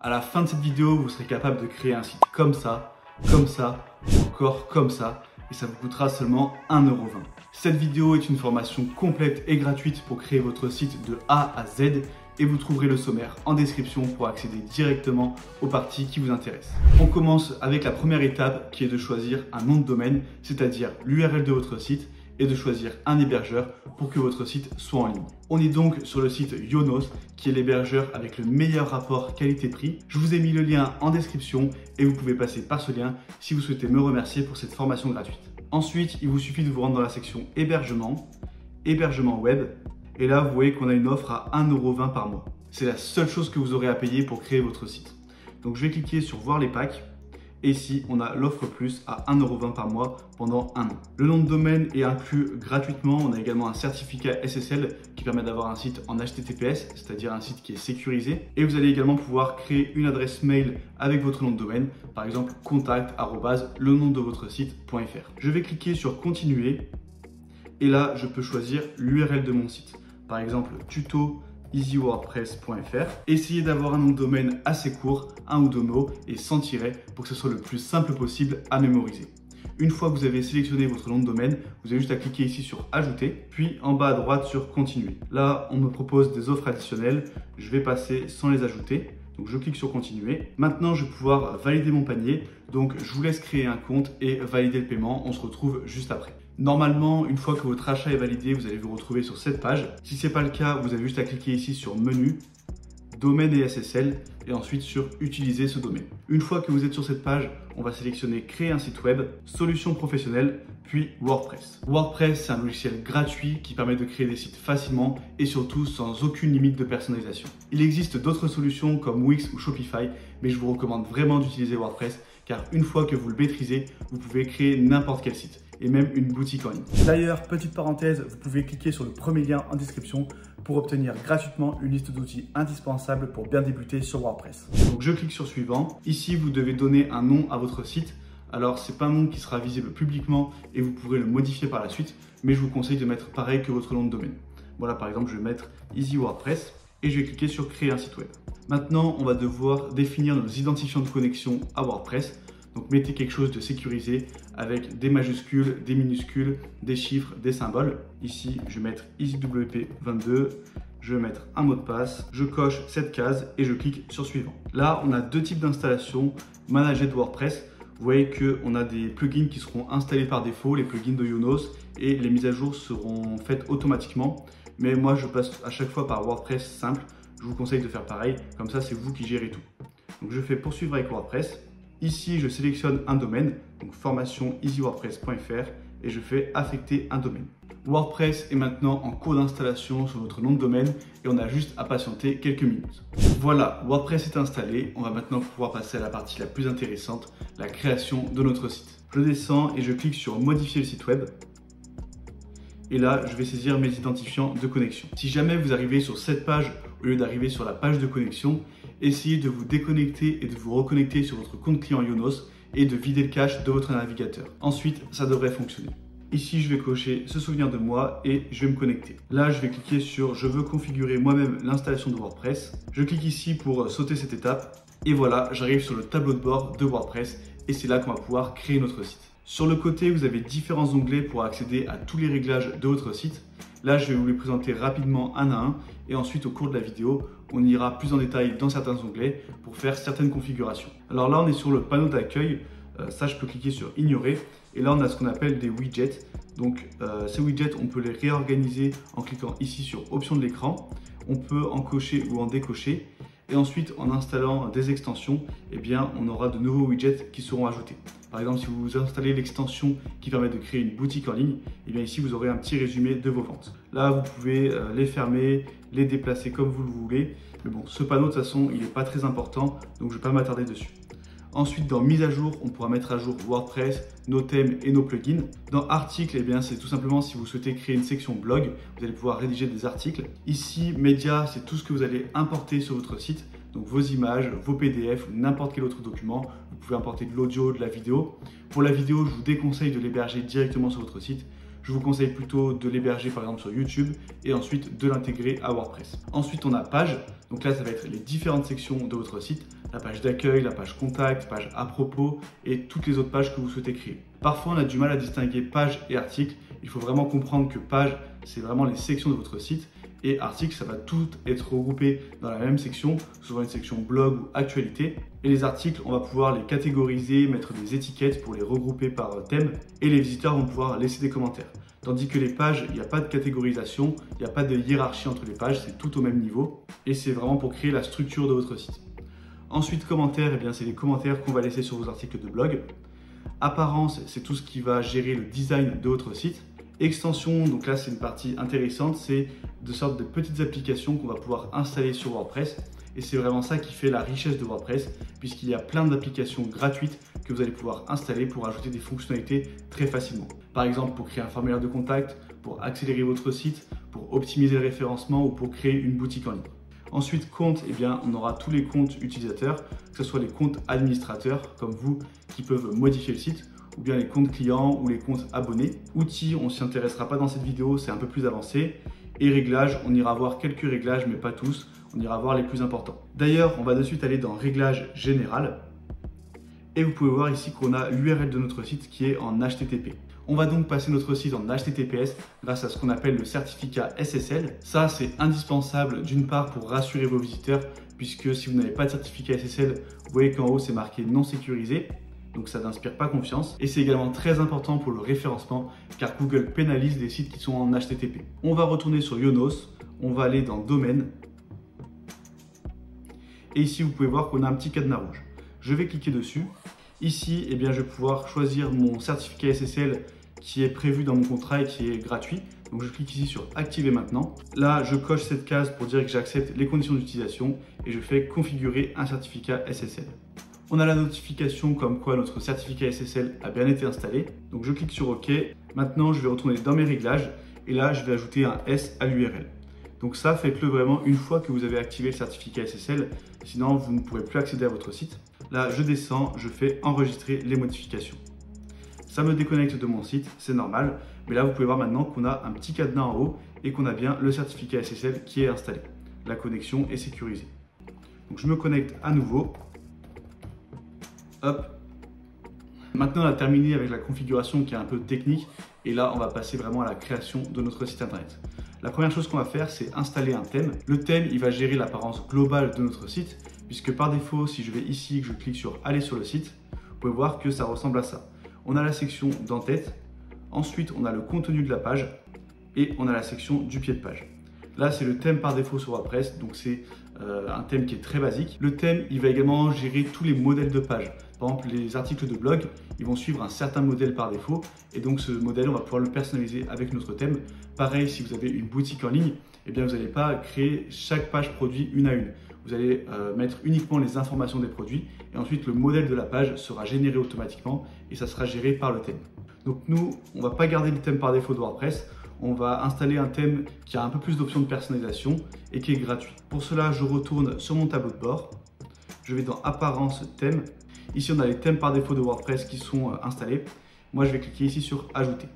À la fin de cette vidéo, vous serez capable de créer un site comme ça, ou encore comme ça, et ça vous coûtera seulement 1,20 €. Cette vidéo est une formation complète et gratuite pour créer votre site de A à Z, et vous trouverez le sommaire en description pour accéder directement aux parties qui vous intéressent. On commence avec la première étape qui est de choisir un nom de domaine, c'est-à-dire l'URL de votre site, et de choisir un hébergeur pour que votre site soit en ligne. On est donc sur le site Yonos, qui est l'hébergeur avec le meilleur rapport qualité-prix. Je vous ai mis le lien en description et vous pouvez passer par ce lien si vous souhaitez me remercier pour cette formation gratuite. Ensuite, il vous suffit de vous rendre dans la section hébergement, hébergement web, et là vous voyez qu'on a une offre à 1,20 € par mois. C'est la seule chose que vous aurez à payer pour créer votre site. Donc je vais cliquer sur voir les packs. Et ici, on a l'offre plus à 1,20 € par mois pendant 1 an. Le nom de domaine est inclus gratuitement. On a également un certificat SSL qui permet d'avoir un site en HTTPS, c'est-à-dire un site qui est sécurisé. Et vous allez également pouvoir créer une adresse mail avec votre nom de domaine, par exemple contact@lenondevotre-site.fr. Je vais cliquer sur continuer et là, je peux choisir l'URL de mon site. Par exemple, tuto.easywordpress.fr. Essayez d'avoir un nom de domaine assez court, un ou deux mots et sans tiret pour que ce soit le plus simple possible à mémoriser. Une fois que vous avez sélectionné votre nom de domaine, vous avez juste à cliquer ici sur ajouter, puis en bas à droite sur continuer. Là, on me propose des offres additionnelles. Je vais passer sans les ajouter. Donc je clique sur continuer. Maintenant, je vais pouvoir valider mon panier. Donc je vous laisse créer un compte et valider le paiement. On se retrouve juste après. Normalement, une fois que votre achat est validé, vous allez vous retrouver sur cette page. Si ce n'est pas le cas, vous avez juste à cliquer ici sur menu, domaine et SSL et ensuite sur utiliser ce domaine. Une fois que vous êtes sur cette page, on va sélectionner créer un site web, solution professionnelle, puis WordPress. WordPress, c'est un logiciel gratuit qui permet de créer des sites facilement et surtout sans aucune limite de personnalisation. Il existe d'autres solutions comme Wix ou Shopify, mais je vous recommande vraiment d'utiliser WordPress car une fois que vous le maîtrisez, vous pouvez créer n'importe quel site et même une boutique en ligne. D'ailleurs, petite parenthèse, vous pouvez cliquer sur le premier lien en description pour obtenir gratuitement une liste d'outils indispensables pour bien débuter sur WordPress. Donc je clique sur suivant. Ici, vous devez donner un nom à votre site. Alors, c'est pas un nom qui sera visible publiquement et vous pourrez le modifier par la suite, mais je vous conseille de mettre pareil que votre nom de domaine. Voilà, par exemple, je vais mettre Easy WordPress et je vais cliquer sur créer un site web. Maintenant, on va devoir définir nos identifiants de connexion à WordPress. Donc mettez quelque chose de sécurisé avec des majuscules, des minuscules, des chiffres, des symboles. Ici, je vais mettre EasyWP22, je vais mettre un mot de passe, je coche cette case et je clique sur suivant. Là, on a deux types d'installation, Manager de WordPress. Vous voyez qu'on a des plugins qui seront installés par défaut, les plugins de Yonos, et les mises à jour seront faites automatiquement. Mais moi, je passe à chaque fois par WordPress simple. Je vous conseille de faire pareil, comme ça, c'est vous qui gérez tout. Donc je fais poursuivre avec WordPress. Ici, je sélectionne un domaine, donc formation easywordpress.fr et je fais affecter un domaine. WordPress est maintenant en cours d'installation sur notre nom de domaine et on a juste à patienter quelques minutes. Voilà, WordPress est installé. On va maintenant pouvoir passer à la partie la plus intéressante, la création de notre site. Je descends et je clique sur modifier le site web. Et là, je vais saisir mes identifiants de connexion. Si jamais vous arrivez sur cette page au lieu d'arriver sur la page de connexion, essayez de vous déconnecter et de vous reconnecter sur votre compte client Yonos et de vider le cache de votre navigateur. Ensuite, ça devrait fonctionner. Ici, je vais cocher se souvenir de moi et je vais me connecter. Là, je vais cliquer sur je veux configurer moi-même l'installation de WordPress. Je clique ici pour sauter cette étape et voilà, j'arrive sur le tableau de bord de WordPress et c'est là qu'on va pouvoir créer notre site. Sur le côté, vous avez différents onglets pour accéder à tous les réglages de votre site. Là, je vais vous les présenter rapidement un à un et ensuite au cours de la vidéo, on ira plus en détail dans certains onglets pour faire certaines configurations. Alors là, on est sur le panneau d'accueil. Ça, je peux cliquer sur ignorer et là, on a ce qu'on appelle des widgets. Donc, ces widgets, on peut les réorganiser en cliquant ici sur options de l'écran. On peut en cocher ou en décocher. Et ensuite, en installant des extensions, eh bien, on aura de nouveaux widgets qui seront ajoutés. Par exemple, si vous installez l'extension qui permet de créer une boutique en ligne, eh bien ici, vous aurez un petit résumé de vos ventes. Là, vous pouvez les fermer, les déplacer comme vous le voulez. Mais bon, ce panneau, de toute façon, il n'est pas très important, donc je ne vais pas m'attarder dessus. Ensuite, dans mise à jour, on pourra mettre à jour WordPress, nos thèmes et nos plugins. Dans articles, eh bien, c'est tout simplement si vous souhaitez créer une section blog, vous allez pouvoir rédiger des articles. Ici, médias, c'est tout ce que vous allez importer sur votre site. Donc vos images, vos PDF ou n'importe quel autre document. Vous pouvez importer de l'audio, de la vidéo. Pour la vidéo, je vous déconseille de l'héberger directement sur votre site. je vous conseille plutôt de l'héberger par exemple sur YouTube et ensuite de l'intégrer à WordPress. Ensuite, on a page. Donc là, ça va être les différentes sections de votre site, la page d'accueil, la page contact, page à propos et toutes les autres pages que vous souhaitez créer. Parfois, on a du mal à distinguer page et article. Il faut vraiment comprendre que page, c'est vraiment les sections de votre site et article, ça va tout être regroupé dans la même section, souvent une section blog ou actualité. Et les articles, on va pouvoir les catégoriser, mettre des étiquettes pour les regrouper par thème et les visiteurs vont pouvoir laisser des commentaires. Tandis que les pages, il n'y a pas de catégorisation, il n'y a pas de hiérarchie entre les pages, c'est tout au même niveau et c'est vraiment pour créer la structure de votre site. Ensuite, commentaires, eh bien, c'est les commentaires qu'on va laisser sur vos articles de blog. Apparence, c'est tout ce qui va gérer le design de votre site. Extension, donc là c'est une partie intéressante, c'est de sortes de petites applications qu'on va pouvoir installer sur WordPress et c'est vraiment ça qui fait la richesse de WordPress puisqu'il y a plein d'applications gratuites que vous allez pouvoir installer pour ajouter des fonctionnalités très facilement. Par exemple pour créer un formulaire de contact, pour accélérer votre site, pour optimiser le référencement ou pour créer une boutique en ligne. Ensuite, compte, eh bien, on aura tous les comptes utilisateurs, que ce soit les comptes administrateurs comme vous qui peuvent modifier le site ou bien les comptes clients ou les comptes abonnés. Outils, on ne s'y intéressera pas dans cette vidéo, c'est un peu plus avancé. Et réglages, on ira voir quelques réglages, mais pas tous. On ira voir les plus importants. D'ailleurs, on va de suite aller dans Réglages général. Et vous pouvez voir ici qu'on a l'URL de notre site qui est en HTTP. On va donc passer notre site en HTTPS grâce à ce qu'on appelle le certificat SSL. Ça, c'est indispensable d'une part pour rassurer vos visiteurs, puisque si vous n'avez pas de certificat SSL, vous voyez qu'en haut, c'est marqué non sécurisé. Donc ça n'inspire pas confiance. Et c'est également très important pour le référencement car Google pénalise les sites qui sont en HTTP. On va retourner sur Yonos, on va aller dans Domaine. Et ici, vous pouvez voir qu'on a un petit cadenas rouge. Je vais cliquer dessus. Ici, eh bien, je vais pouvoir choisir mon certificat SSL qui est prévu dans mon contrat et qui est gratuit. Donc je clique ici sur Activer maintenant. Là, je coche cette case pour dire que j'accepte les conditions d'utilisation et je fais configurer un certificat SSL. On a la notification comme quoi notre certificat SSL a bien été installé. Donc je clique sur OK. Maintenant, je vais retourner dans mes réglages et là, je vais ajouter un S à l'URL. Donc ça, faites-le vraiment une fois que vous avez activé le certificat SSL. Sinon, vous ne pourrez plus accéder à votre site. Là, je descends, je fais enregistrer les modifications. Ça me déconnecte de mon site, c'est normal. Mais là, vous pouvez voir maintenant qu'on a un petit cadenas en haut et qu'on a bien le certificat SSL qui est installé. La connexion est sécurisée. Donc je me connecte à nouveau. Hop. Maintenant, on a terminé avec la configuration qui est un peu technique et là, on va passer vraiment à la création de notre site internet. La première chose qu'on va faire, c'est installer un thème. Le thème, il va gérer l'apparence globale de notre site puisque par défaut, si je vais ici et que je clique sur aller sur le site, vous pouvez voir que ça ressemble à ça. On a la section d'en-tête, ensuite on a le contenu de la page et on a la section du pied de page. Là, c'est le thème par défaut sur WordPress, donc c'est un thème qui est très basique. Le thème, il va également gérer tous les modèles de page. Par exemple, les articles de blog, ils vont suivre un certain modèle par défaut et donc ce modèle, on va pouvoir le personnaliser avec notre thème. Pareil, si vous avez une boutique en ligne, eh bien, vous n'allez pas créer chaque page produit une à une. Vous allez mettre uniquement les informations des produits et ensuite le modèle de la page sera généré automatiquement et ça sera géré par le thème. Donc nous, on ne va pas garder le thème par défaut de WordPress. On va installer un thème qui a un peu plus d'options de personnalisation et qui est gratuit. Pour cela, je retourne sur mon tableau de bord. Je vais dans Apparence, thème. Ici, on a les thèmes par défaut de WordPress qui sont installés. Moi, je vais cliquer ici sur Ajouter.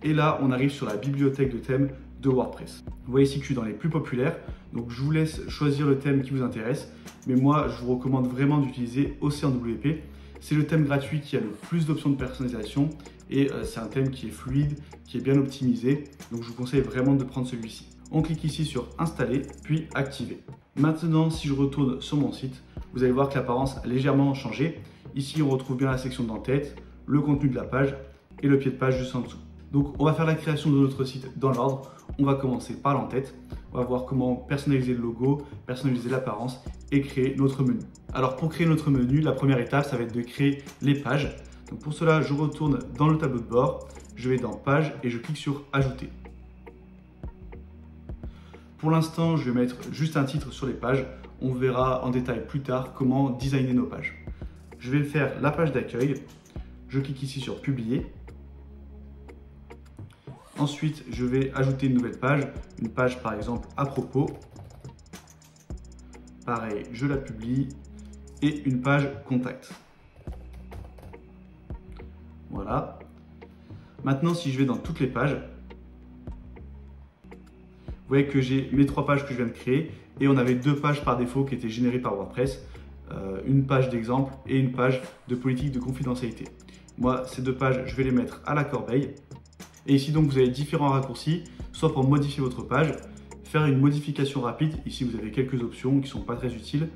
Et là, on arrive sur la bibliothèque de thèmes de WordPress. Vous voyez ici que je suis dans les plus populaires. Donc, je vous laisse choisir le thème qui vous intéresse. Mais moi, je vous recommande vraiment d'utiliser OceanWP. C'est le thème gratuit qui a le plus d'options de personnalisation et c'est un thème qui est fluide, qui est bien optimisé. Donc, je vous conseille vraiment de prendre celui-ci. On clique ici sur Installer, puis Activer. Maintenant, si je retourne sur mon site, vous allez voir que l'apparence a légèrement changé. Ici, on retrouve bien la section d'en-tête, le contenu de la page et le pied de page juste en dessous. Donc, on va faire la création de notre site dans l'ordre. On va commencer par l'en-tête. On va voir comment personnaliser le logo, personnaliser l'apparence et créer notre menu. Alors, pour créer notre menu, la première étape, ça va être de créer les pages. Donc, pour cela, je retourne dans le tableau de bord. Je vais dans Pages et je clique sur Ajouter. Pour l'instant, je vais mettre juste un titre sur les pages. On verra en détail plus tard comment designer nos pages. Je vais faire la page d'accueil. Je clique ici sur Publier. Ensuite, je vais ajouter une nouvelle page, une page par exemple à propos. Pareil, je la publie et une page contact. Voilà. Maintenant, si je vais dans toutes les pages, vous voyez que j'ai mes 3 pages que je viens de créer et on avait 2 pages par défaut qui étaient générées par WordPress, une page d'exemple et une page de politique de confidentialité. Moi, ces 2 pages, je vais les mettre à la corbeille. Et ici, donc, vous avez différents raccourcis, soit pour modifier votre page, faire une modification rapide. Ici, vous avez quelques options qui ne sont pas très utiles.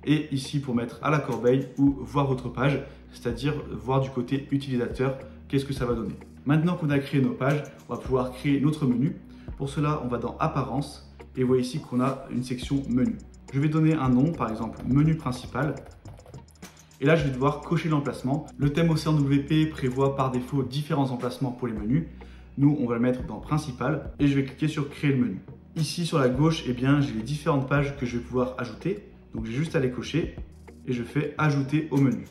Et ici, pour mettre à la corbeille ou voir votre page, c'est-à-dire voir du côté utilisateur, qu'est-ce que ça va donner. Maintenant qu'on a créé nos pages, on va pouvoir créer notre menu. Pour cela, on va dans Apparence et vous voyez ici qu'on a une section Menu. Je vais donner un nom, par exemple Menu principal. Et là, je vais devoir cocher l'emplacement. Le thème OCR-WP prévoit par défaut différents emplacements pour les menus. Nous, on va le mettre dans Principal et je vais cliquer sur Créer le menu. Ici, sur la gauche, eh bien, j'ai les différentes pages que je vais pouvoir ajouter. Donc, j'ai juste à les cocher et je fais Ajouter au menu.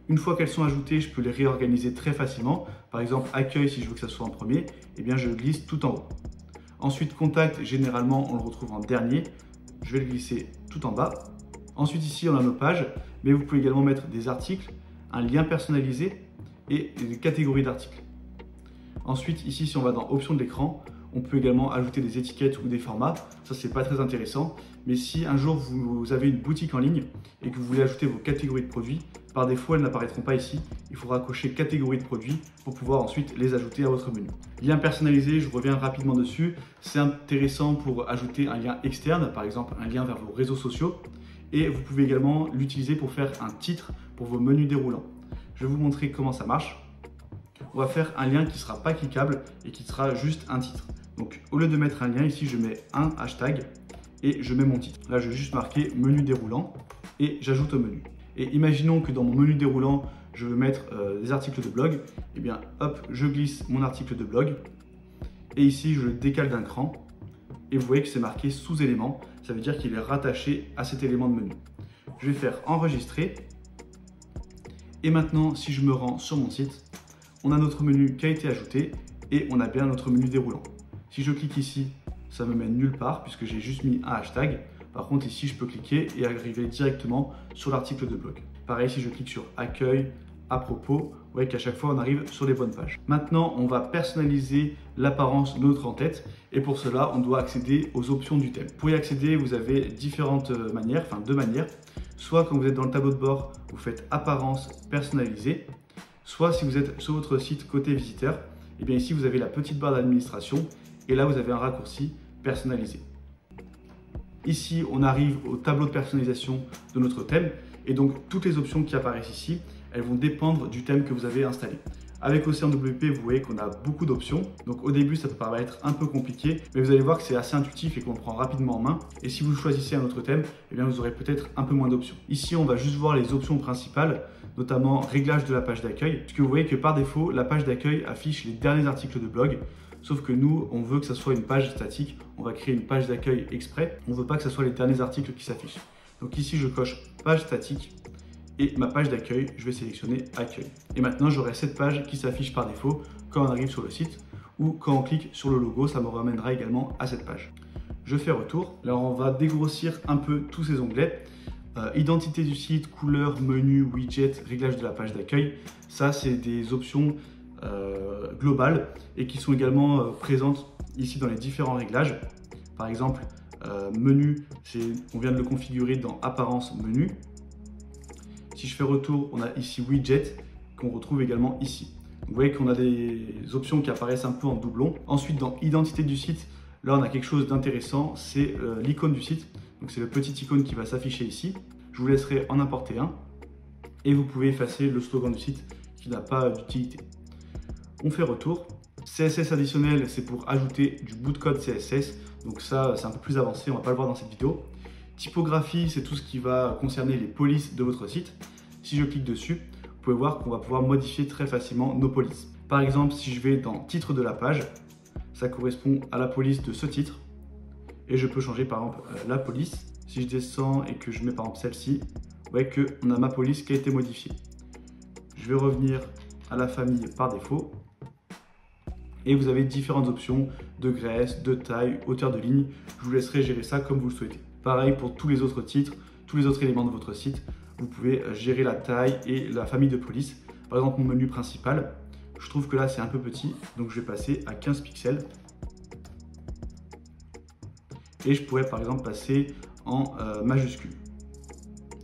Une fois qu'elles sont ajoutées, je peux les réorganiser très facilement. Par exemple, Accueil, si je veux que ça soit en premier, eh bien, je le glisse tout en haut. Ensuite, Contact, généralement, on le retrouve en dernier. Je vais le glisser tout en bas. Ensuite, ici, on a nos pages, mais vous pouvez également mettre des articles, un lien personnalisé et des catégories d'articles. Ensuite, ici, si on va dans Options de l'écran, on peut également ajouter des étiquettes ou des formats. Ça, c'est pas très intéressant. Mais si un jour vous avez une boutique en ligne et que vous voulez ajouter vos catégories de produits, par défaut, elles n'apparaîtront pas ici. Il faudra cocher catégorie de produits pour pouvoir ensuite les ajouter à votre menu. Lien personnalisé, je reviens rapidement dessus. C'est intéressant pour ajouter un lien externe, par exemple un lien vers vos réseaux sociaux. Et vous pouvez également l'utiliser pour faire un titre pour vos menus déroulants. Je vais vous montrer comment ça marche. On va faire un lien qui ne sera pas cliquable et qui sera juste un titre. Donc au lieu de mettre un lien, ici je mets un hashtag et je mets mon titre. Là je vais juste marquer menu déroulant et j'ajoute au menu. Et imaginons que dans mon menu déroulant, je veux mettre des articles de blog. Et bien hop, je glisse mon article de blog et ici je le décale d'un cran et vous voyez que c'est marqué sous élément. Ça veut dire qu'il est rattaché à cet élément de menu. Je vais faire enregistrer et maintenant si je me rends sur mon site, on a notre menu qui a été ajouté et on a bien notre menu déroulant. Si je clique ici, ça me mène nulle part puisque j'ai juste mis un hashtag. Par contre ici, je peux cliquer et arriver directement sur l'article de blog. Pareil, si je clique sur accueil, à propos, vous voyez qu'à chaque fois, on arrive sur les bonnes pages. Maintenant, on va personnaliser l'apparence de notre en-tête et pour cela, on doit accéder aux options du thème. Pour y accéder, vous avez différentes manières, enfin 2 manières. Soit quand vous êtes dans le tableau de bord, vous faites apparence personnalisée. Soit si vous êtes sur votre site côté visiteur, et bien ici vous avez la petite barre d'administration et là vous avez un raccourci personnalisé. Ici on arrive au tableau de personnalisation de notre thème et donc toutes les options qui apparaissent ici, elles vont dépendre du thème que vous avez installé. Avec OCR-WP, vous voyez qu'on a beaucoup d'options. Donc au début, ça peut paraître un peu compliqué, mais vous allez voir que c'est assez intuitif et qu'on le prend rapidement en main. Et si vous choisissez un autre thème, eh bien vous aurez peut-être un peu moins d'options. Ici, on va juste voir les options principales, notamment réglage de la page d'accueil. Puisque vous voyez que par défaut, la page d'accueil affiche les derniers articles de blog. Sauf que nous, on veut que ça soit une page statique. On va créer une page d'accueil exprès. On ne veut pas que ce soit les derniers articles qui s'affichent. Donc ici, je coche page statique. Et ma page d'accueil, je vais sélectionner accueil. Et maintenant, j'aurai cette page qui s'affiche par défaut quand on arrive sur le site ou quand on clique sur le logo, ça me ramènera également à cette page. Je fais retour. Là, on va dégrossir un peu tous ces onglets. Identité du site, couleur, menu, widget, réglage de la page d'accueil. Ça, c'est des options globales et qui sont également présentes ici dans les différents réglages. Par exemple, menu, on vient de le configurer dans apparence menu. Si je fais retour, on a ici widget qu'on retrouve également ici. Vous voyez qu'on a des options qui apparaissent un peu en doublon. Ensuite, dans identité du site, là on a quelque chose d'intéressant, c'est l'icône du site. Donc c'est le petit icône qui va s'afficher ici. Je vous laisserai en importer un. Et vous pouvez effacer le slogan du site qui n'a pas d'utilité. On fait retour. CSS additionnel, c'est pour ajouter du bout de code CSS. Donc ça, c'est un peu plus avancé, on ne va pas le voir dans cette vidéo. Typographie, c'est tout ce qui va concerner les polices de votre site. Si je clique dessus, vous pouvez voir qu'on va pouvoir modifier très facilement nos polices. Par exemple, si je vais dans titre de la page, ça correspond à la police de ce titre. Et je peux changer par exemple la police. Si je descends et que je mets par exemple celle-ci, vous voyez qu'on a ma police qui a été modifiée. Je vais revenir à la famille par défaut. Et vous avez différentes options de graisse, de taille, hauteur de ligne. Je vous laisserai gérer ça comme vous le souhaitez. Pareil pour tous les autres titres, tous les autres éléments de votre site. Vous pouvez gérer la taille et la famille de police. Par exemple, mon menu principal, Je trouve que là c'est un peu petit, donc je vais passer à 15 pixels. Et je pourrais par exemple passer en majuscule.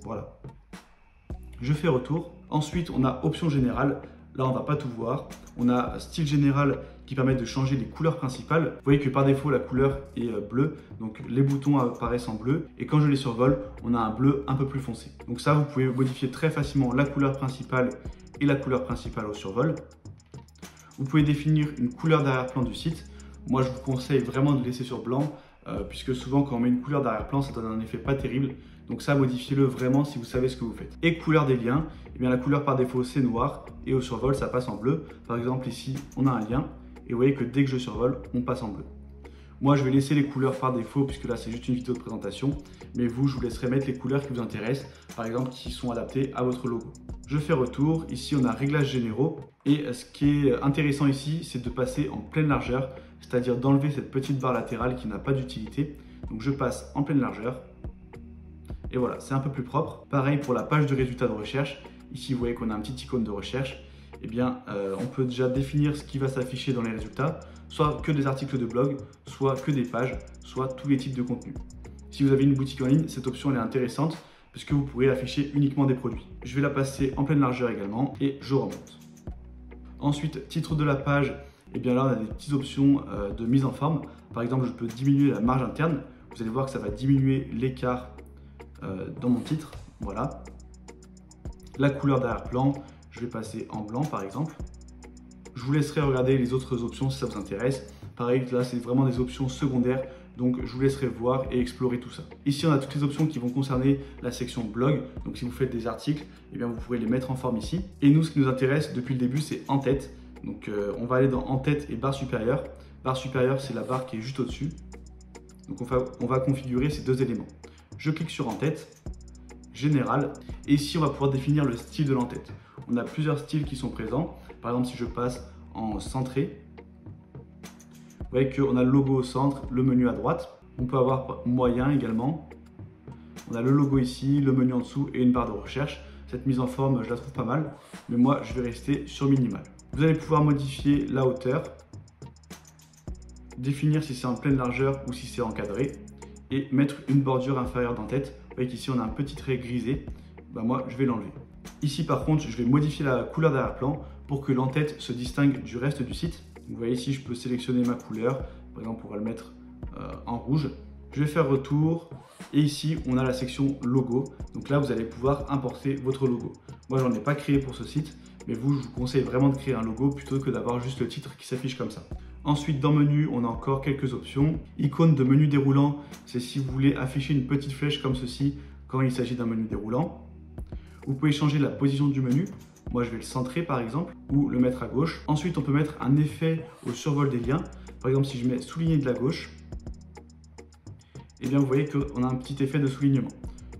Voilà. Je fais retour. Ensuite, on a option générale. Là, on ne va pas tout voir. On a style général qui permet de changer les couleurs principales. Vous voyez que par défaut, la couleur est bleue. Donc, les boutons apparaissent en bleu. Et quand je les survole, on a un bleu un peu plus foncé. Donc ça, vous pouvez modifier très facilement la couleur principale et la couleur principale au survol. Vous pouvez définir une couleur d'arrière-plan du site. Moi, je vous conseille vraiment de laisser sur blanc. Puisque souvent quand on met une couleur d'arrière-plan, ça donne un effet pas terrible. Donc ça, modifiez-le vraiment si vous savez ce que vous faites. Et couleur des liens, eh bien la couleur par défaut c'est noir et au survol ça passe en bleu. Par exemple ici on a un lien et vous voyez que dès que je survole, on passe en bleu. Moi je vais laisser les couleurs par défaut puisque là c'est juste une vidéo de présentation. Mais vous, je vous laisserai mettre les couleurs qui vous intéressent, par exemple qui sont adaptées à votre logo. Je fais retour, ici on a réglages généraux. Et ce qui est intéressant ici, c'est de passer en pleine largeur, c'est-à-dire d'enlever cette petite barre latérale qui n'a pas d'utilité. Donc je passe en pleine largeur. Et voilà, c'est un peu plus propre. Pareil pour la page de résultats de recherche. Ici, vous voyez qu'on a un petit icône de recherche. Eh bien, on peut déjà définir ce qui va s'afficher dans les résultats, soit que des articles de blog, soit que des pages, soit tous les types de contenus. Si vous avez une boutique en ligne, cette option elle est intéressante puisque vous pourrez afficher uniquement des produits. Je vais la passer en pleine largeur également et je remonte. Ensuite, titre de la page, eh bien là on a des petites options de mise en forme. Par exemple, je peux diminuer la marge interne. Vous allez voir que ça va diminuer l'écart dans mon titre. Voilà. La couleur d'arrière-plan, je vais passer en blanc par exemple. Je vous laisserai regarder les autres options si ça vous intéresse. Pareil, là c'est vraiment des options secondaires. Donc je vous laisserai voir et explorer tout ça. Ici on a toutes les options qui vont concerner la section blog. Donc si vous faites des articles, eh bien, vous pourrez les mettre en forme ici. Et nous, ce qui nous intéresse depuis le début, c'est en tête. Donc on va aller dans en tête et barre supérieure. Barre supérieure, c'est la barre qui est juste au-dessus. Donc on va configurer ces deux éléments. Je clique sur en tête, général. Et ici on va pouvoir définir le style de l'en-tête. On a plusieurs styles qui sont présents. Par exemple, si je passe en centré, vous voyez qu'on a le logo au centre, le menu à droite. On peut avoir moyen également. On a le logo ici, le menu en dessous et une barre de recherche. Cette mise en forme, je la trouve pas mal, mais moi, je vais rester sur minimal. Vous allez pouvoir modifier la hauteur, définir si c'est en pleine largeur ou si c'est encadré et mettre une bordure inférieure d'en-tête. Vous voyez qu'ici, on a un petit trait grisé. Moi, je vais l'enlever. Ici, par contre, je vais modifier la couleur d'arrière-plan pour que l'en-tête se distingue du reste du site. Vous voyez ici, je peux sélectionner ma couleur. Par exemple, on va le mettre en rouge. Je vais faire retour. Et ici, on a la section logo. Donc là, vous allez pouvoir importer votre logo. Moi, j'en ai pas créé pour ce site. Mais vous, je vous conseille vraiment de créer un logo plutôt que d'avoir juste le titre qui s'affiche comme ça. Ensuite, dans menu, on a encore quelques options. Icône de menu déroulant, c'est si vous voulez afficher une petite flèche comme ceci quand il s'agit d'un menu déroulant. Vous pouvez changer la position du menu. Moi, je vais le centrer par exemple ou le mettre à gauche. Ensuite, on peut mettre un effet au survol des liens. Par exemple, si je mets souligné de la gauche, eh bien, vous voyez qu'on a un petit effet de soulignement.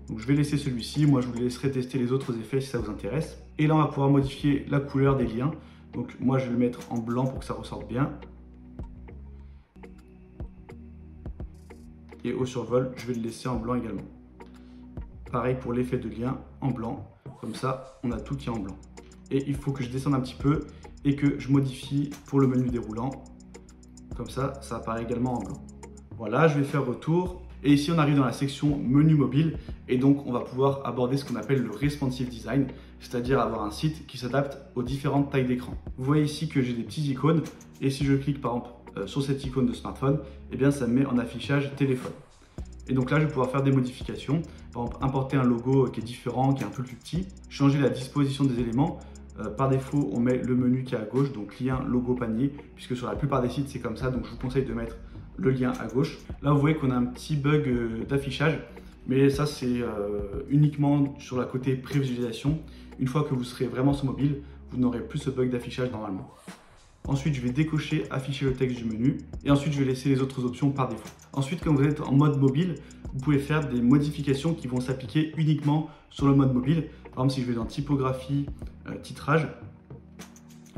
Donc, je vais laisser celui-ci. Moi, je vous laisserai tester les autres effets si ça vous intéresse. Et là, on va pouvoir modifier la couleur des liens. Donc, moi, je vais le mettre en blanc pour que ça ressorte bien. Et au survol, je vais le laisser en blanc également. Pareil pour l'effet de lien en blanc. Comme ça, on a tout qui est en blanc. Et il faut que je descende un petit peu et que je modifie pour le menu déroulant. Comme ça, ça apparaît également en blanc. Voilà, je vais faire retour. Et ici, on arrive dans la section menu mobile. Et donc, on va pouvoir aborder ce qu'on appelle le responsive design, c'est-à-dire avoir un site qui s'adapte aux différentes tailles d'écran. Vous voyez ici que j'ai des petites icônes. Et si je clique par exemple sur cette icône de smartphone, eh bien, ça me met en affichage téléphone. Et donc là, je vais pouvoir faire des modifications. Par exemple, importer un logo qui est différent, qui est un peu plus petit. Changer la disposition des éléments. Par défaut, on met le menu qui est à gauche, donc lien, logo, panier. Puisque sur la plupart des sites, c'est comme ça. Donc je vous conseille de mettre le lien à gauche. Là, vous voyez qu'on a un petit bug d'affichage. Mais ça, c'est uniquement sur la côté prévisualisation. Une fois que vous serez vraiment sur mobile, vous n'aurez plus ce bug d'affichage normalement. Ensuite, je vais décocher afficher le texte du menu et ensuite je vais laisser les autres options par défaut. Ensuite, quand vous êtes en mode mobile, vous pouvez faire des modifications qui vont s'appliquer uniquement sur le mode mobile. Par exemple, si je vais dans typographie, titrage,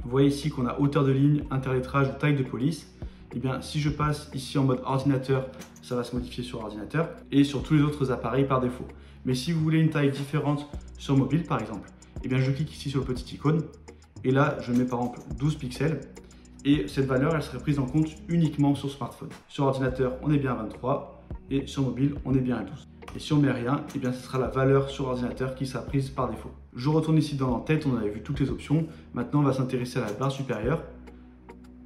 vous voyez ici qu'on a hauteur de ligne, interlettrage ou taille de police. Et bien, si je passe ici en mode ordinateur, ça va se modifier sur ordinateur et sur tous les autres appareils par défaut. Mais si vous voulez une taille différente sur mobile, par exemple, et bien je clique ici sur le petit icône. Et là, je mets par exemple 12 pixels. Et cette valeur, elle serait prise en compte uniquement sur smartphone. Sur ordinateur, on est bien à 23 et sur mobile, on est bien à 12. Et si on met rien, eh bien ce sera la valeur sur ordinateur qui sera prise par défaut. Je retourne ici dans l'entête, on avait vu toutes les options. Maintenant, on va s'intéresser à la barre supérieure.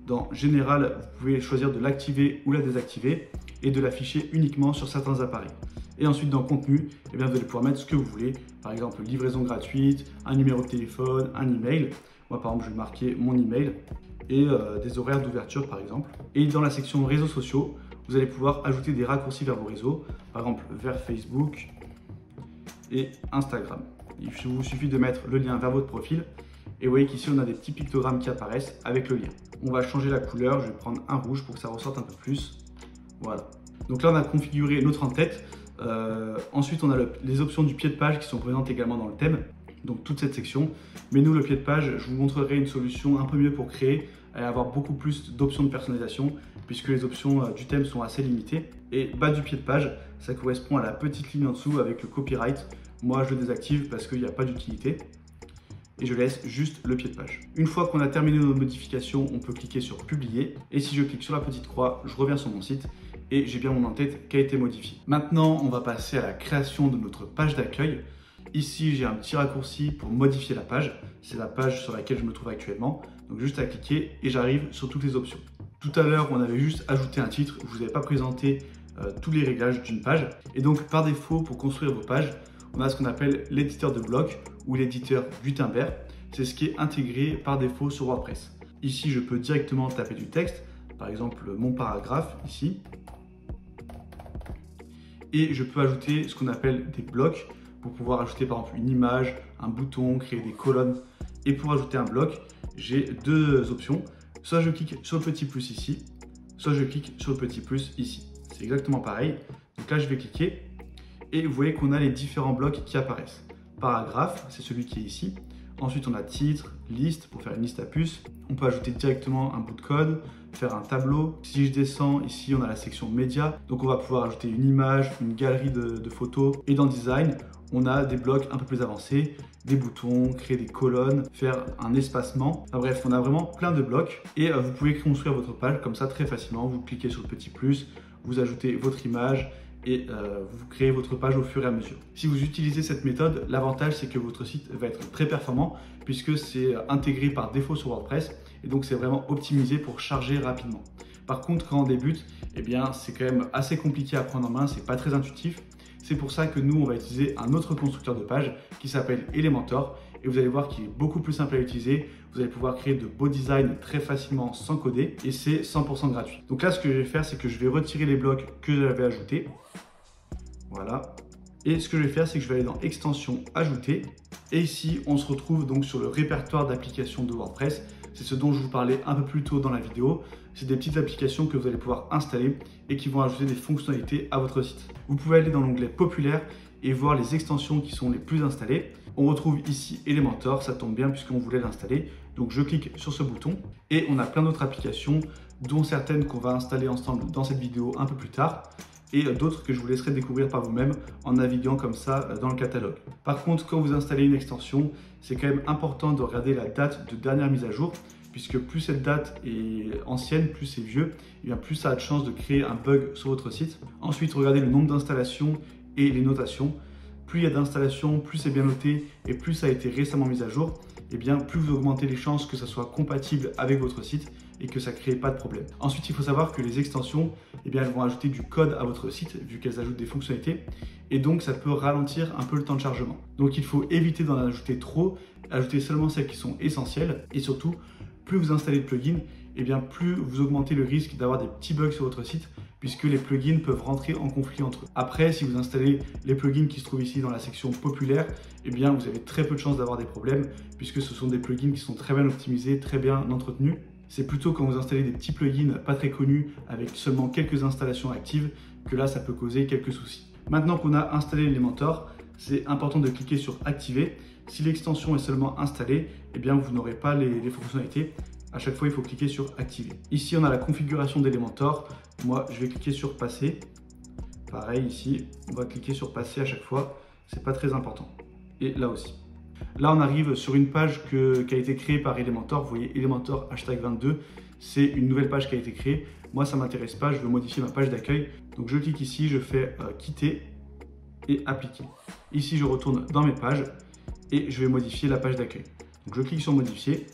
Dans Général, vous pouvez choisir de l'activer ou la désactiver et de l'afficher uniquement sur certains appareils. Et ensuite, dans Contenu, eh bien, vous allez pouvoir mettre ce que vous voulez. Par exemple, livraison gratuite, un numéro de téléphone, un email. Moi, par exemple, je vais marquer mon email et des horaires d'ouverture, par exemple. Et dans la section réseaux sociaux, vous allez pouvoir ajouter des raccourcis vers vos réseaux, par exemple vers Facebook et Instagram. Il vous suffit de mettre le lien vers votre profil et vous voyez qu'ici on a des petits pictogrammes qui apparaissent avec le lien. On va changer la couleur, je vais prendre un rouge pour que ça ressorte un peu plus. Voilà. Donc là on a configuré notre en-tête. Ensuite on a les options du pied de page qui sont présentes également dans le thème, donc toute cette section. Mais nous le pied de page, je vous montrerai une solution un peu mieux pour créer et avoir beaucoup plus d'options de personnalisation puisque les options du thème sont assez limitées. Et bas du pied de page, ça correspond à la petite ligne en dessous avec le copyright. Moi je le désactive parce qu'il n'y a pas d'utilité et je laisse juste le pied de page. Une fois qu'on a terminé nos modifications, on peut cliquer sur publier et si je clique sur la petite croix, je reviens sur mon site et j'ai bien mon en-tête qui a été modifié. Maintenant, on va passer à la création de notre page d'accueil. Ici, j'ai un petit raccourci pour modifier la page. C'est la page sur laquelle je me trouve actuellement. Donc juste à cliquer et j'arrive sur toutes les options. Tout à l'heure, on avait juste ajouté un titre. Je ne vous avais pas présenté tous les réglages d'une page. Et donc, par défaut, pour construire vos pages, on a ce qu'on appelle l'éditeur de blocs ou l'éditeur Gutenberg. C'est ce qui est intégré par défaut sur WordPress. Ici, je peux directement taper du texte. Par exemple, mon paragraphe ici. Et je peux ajouter ce qu'on appelle des blocs pour pouvoir ajouter par exemple une image, un bouton, créer des colonnes. Et pour ajouter un bloc, j'ai deux options. Soit je clique sur le petit plus ici, soit je clique sur le petit plus ici. C'est exactement pareil. Donc là, je vais cliquer et vous voyez qu'on a les différents blocs qui apparaissent. Paragraphe, c'est celui qui est ici. Ensuite, on a titre, liste pour faire une liste à puces. On peut ajouter directement un bout de code, faire un tableau. Si je descends, ici, on a la section médias. Donc, on va pouvoir ajouter une image, une galerie de photos. Et dans design, on a des blocs un peu plus avancés, des boutons, créer des colonnes, faire un espacement. Enfin, bref, on a vraiment plein de blocs. Et vous pouvez construire votre page comme ça très facilement. Vous cliquez sur le petit plus, vous ajoutez votre image et vous créez votre page au fur et à mesure. Si vous utilisez cette méthode, l'avantage c'est que votre site va être très performant puisque c'est intégré par défaut sur WordPress et donc c'est vraiment optimisé pour charger rapidement. Par contre, quand on débute, eh bien c'est quand même assez compliqué à prendre en main, c'est pas très intuitif. C'est pour ça que nous, on va utiliser un autre constructeur de page qui s'appelle Elementor et vous allez voir qu'il est beaucoup plus simple à utiliser. Vous allez pouvoir créer de beaux designs très facilement sans coder et c'est 100% gratuit. Donc là, ce que je vais faire, c'est que je vais retirer les blocs que j'avais ajoutés. Voilà. Et ce que je vais faire, c'est que je vais aller dans Extensions, Ajouter. Et ici, on se retrouve donc sur le répertoire d'applications de WordPress. C'est ce dont je vous parlais un peu plus tôt dans la vidéo. C'est des petites applications que vous allez pouvoir installer et qui vont ajouter des fonctionnalités à votre site. Vous pouvez aller dans l'onglet Populaire et voir les extensions qui sont les plus installées. On retrouve ici Elementor, ça tombe bien puisqu'on voulait l'installer. Donc je clique sur ce bouton et on a plein d'autres applications, dont certaines qu'on va installer ensemble dans cette vidéo un peu plus tard et d'autres que je vous laisserai découvrir par vous-même en naviguant comme ça dans le catalogue. Par contre, quand vous installez une extension, c'est quand même important de regarder la date de dernière mise à jour puisque plus cette date est ancienne, plus c'est vieux, et bien plus ça a de chances de créer un bug sur votre site. Ensuite, regardez le nombre d'installations et les notations. Plus il y a d'installations, plus c'est bien noté et plus ça a été récemment mis à jour, et bien plus vous augmentez les chances que ça soit compatible avec votre site et que ça ne crée pas de problème. Ensuite, il faut savoir que les extensions, eh bien, elles vont ajouter du code à votre site vu qu'elles ajoutent des fonctionnalités et donc ça peut ralentir un peu le temps de chargement. Donc il faut éviter d'en ajouter trop, ajouter seulement celles qui sont essentielles et surtout, plus vous installez de plugins, eh bien plus vous augmentez le risque d'avoir des petits bugs sur votre site puisque les plugins peuvent rentrer en conflit entre eux. Après, si vous installez les plugins qui se trouvent ici dans la section populaire, eh bien vous avez très peu de chances d'avoir des problèmes puisque ce sont des plugins qui sont très bien optimisés, très bien entretenus. C'est plutôt quand vous installez des petits plugins pas très connus avec seulement quelques installations actives que là ça peut causer quelques soucis. Maintenant qu'on a installé Elementor, c'est important de cliquer sur activer. Si l'extension est seulement installée, eh bien vous n'aurez pas les fonctionnalités. À chaque fois, il faut cliquer sur activer. Ici, on a la configuration d'Elementor. Moi, je vais cliquer sur passer. Pareil ici, on va cliquer sur passer à chaque fois. C'est pas très important. Et là aussi. Là, on arrive sur une page qui a été créée par Elementor. Vous voyez Elementor #22, c'est une nouvelle page qui a été créée. Moi, ça ne m'intéresse pas, je veux modifier ma page d'accueil. Donc, je clique ici, je fais quitter et appliquer. Ici, je retourne dans mes pages et je vais modifier la page d'accueil. Donc, je clique sur modifier.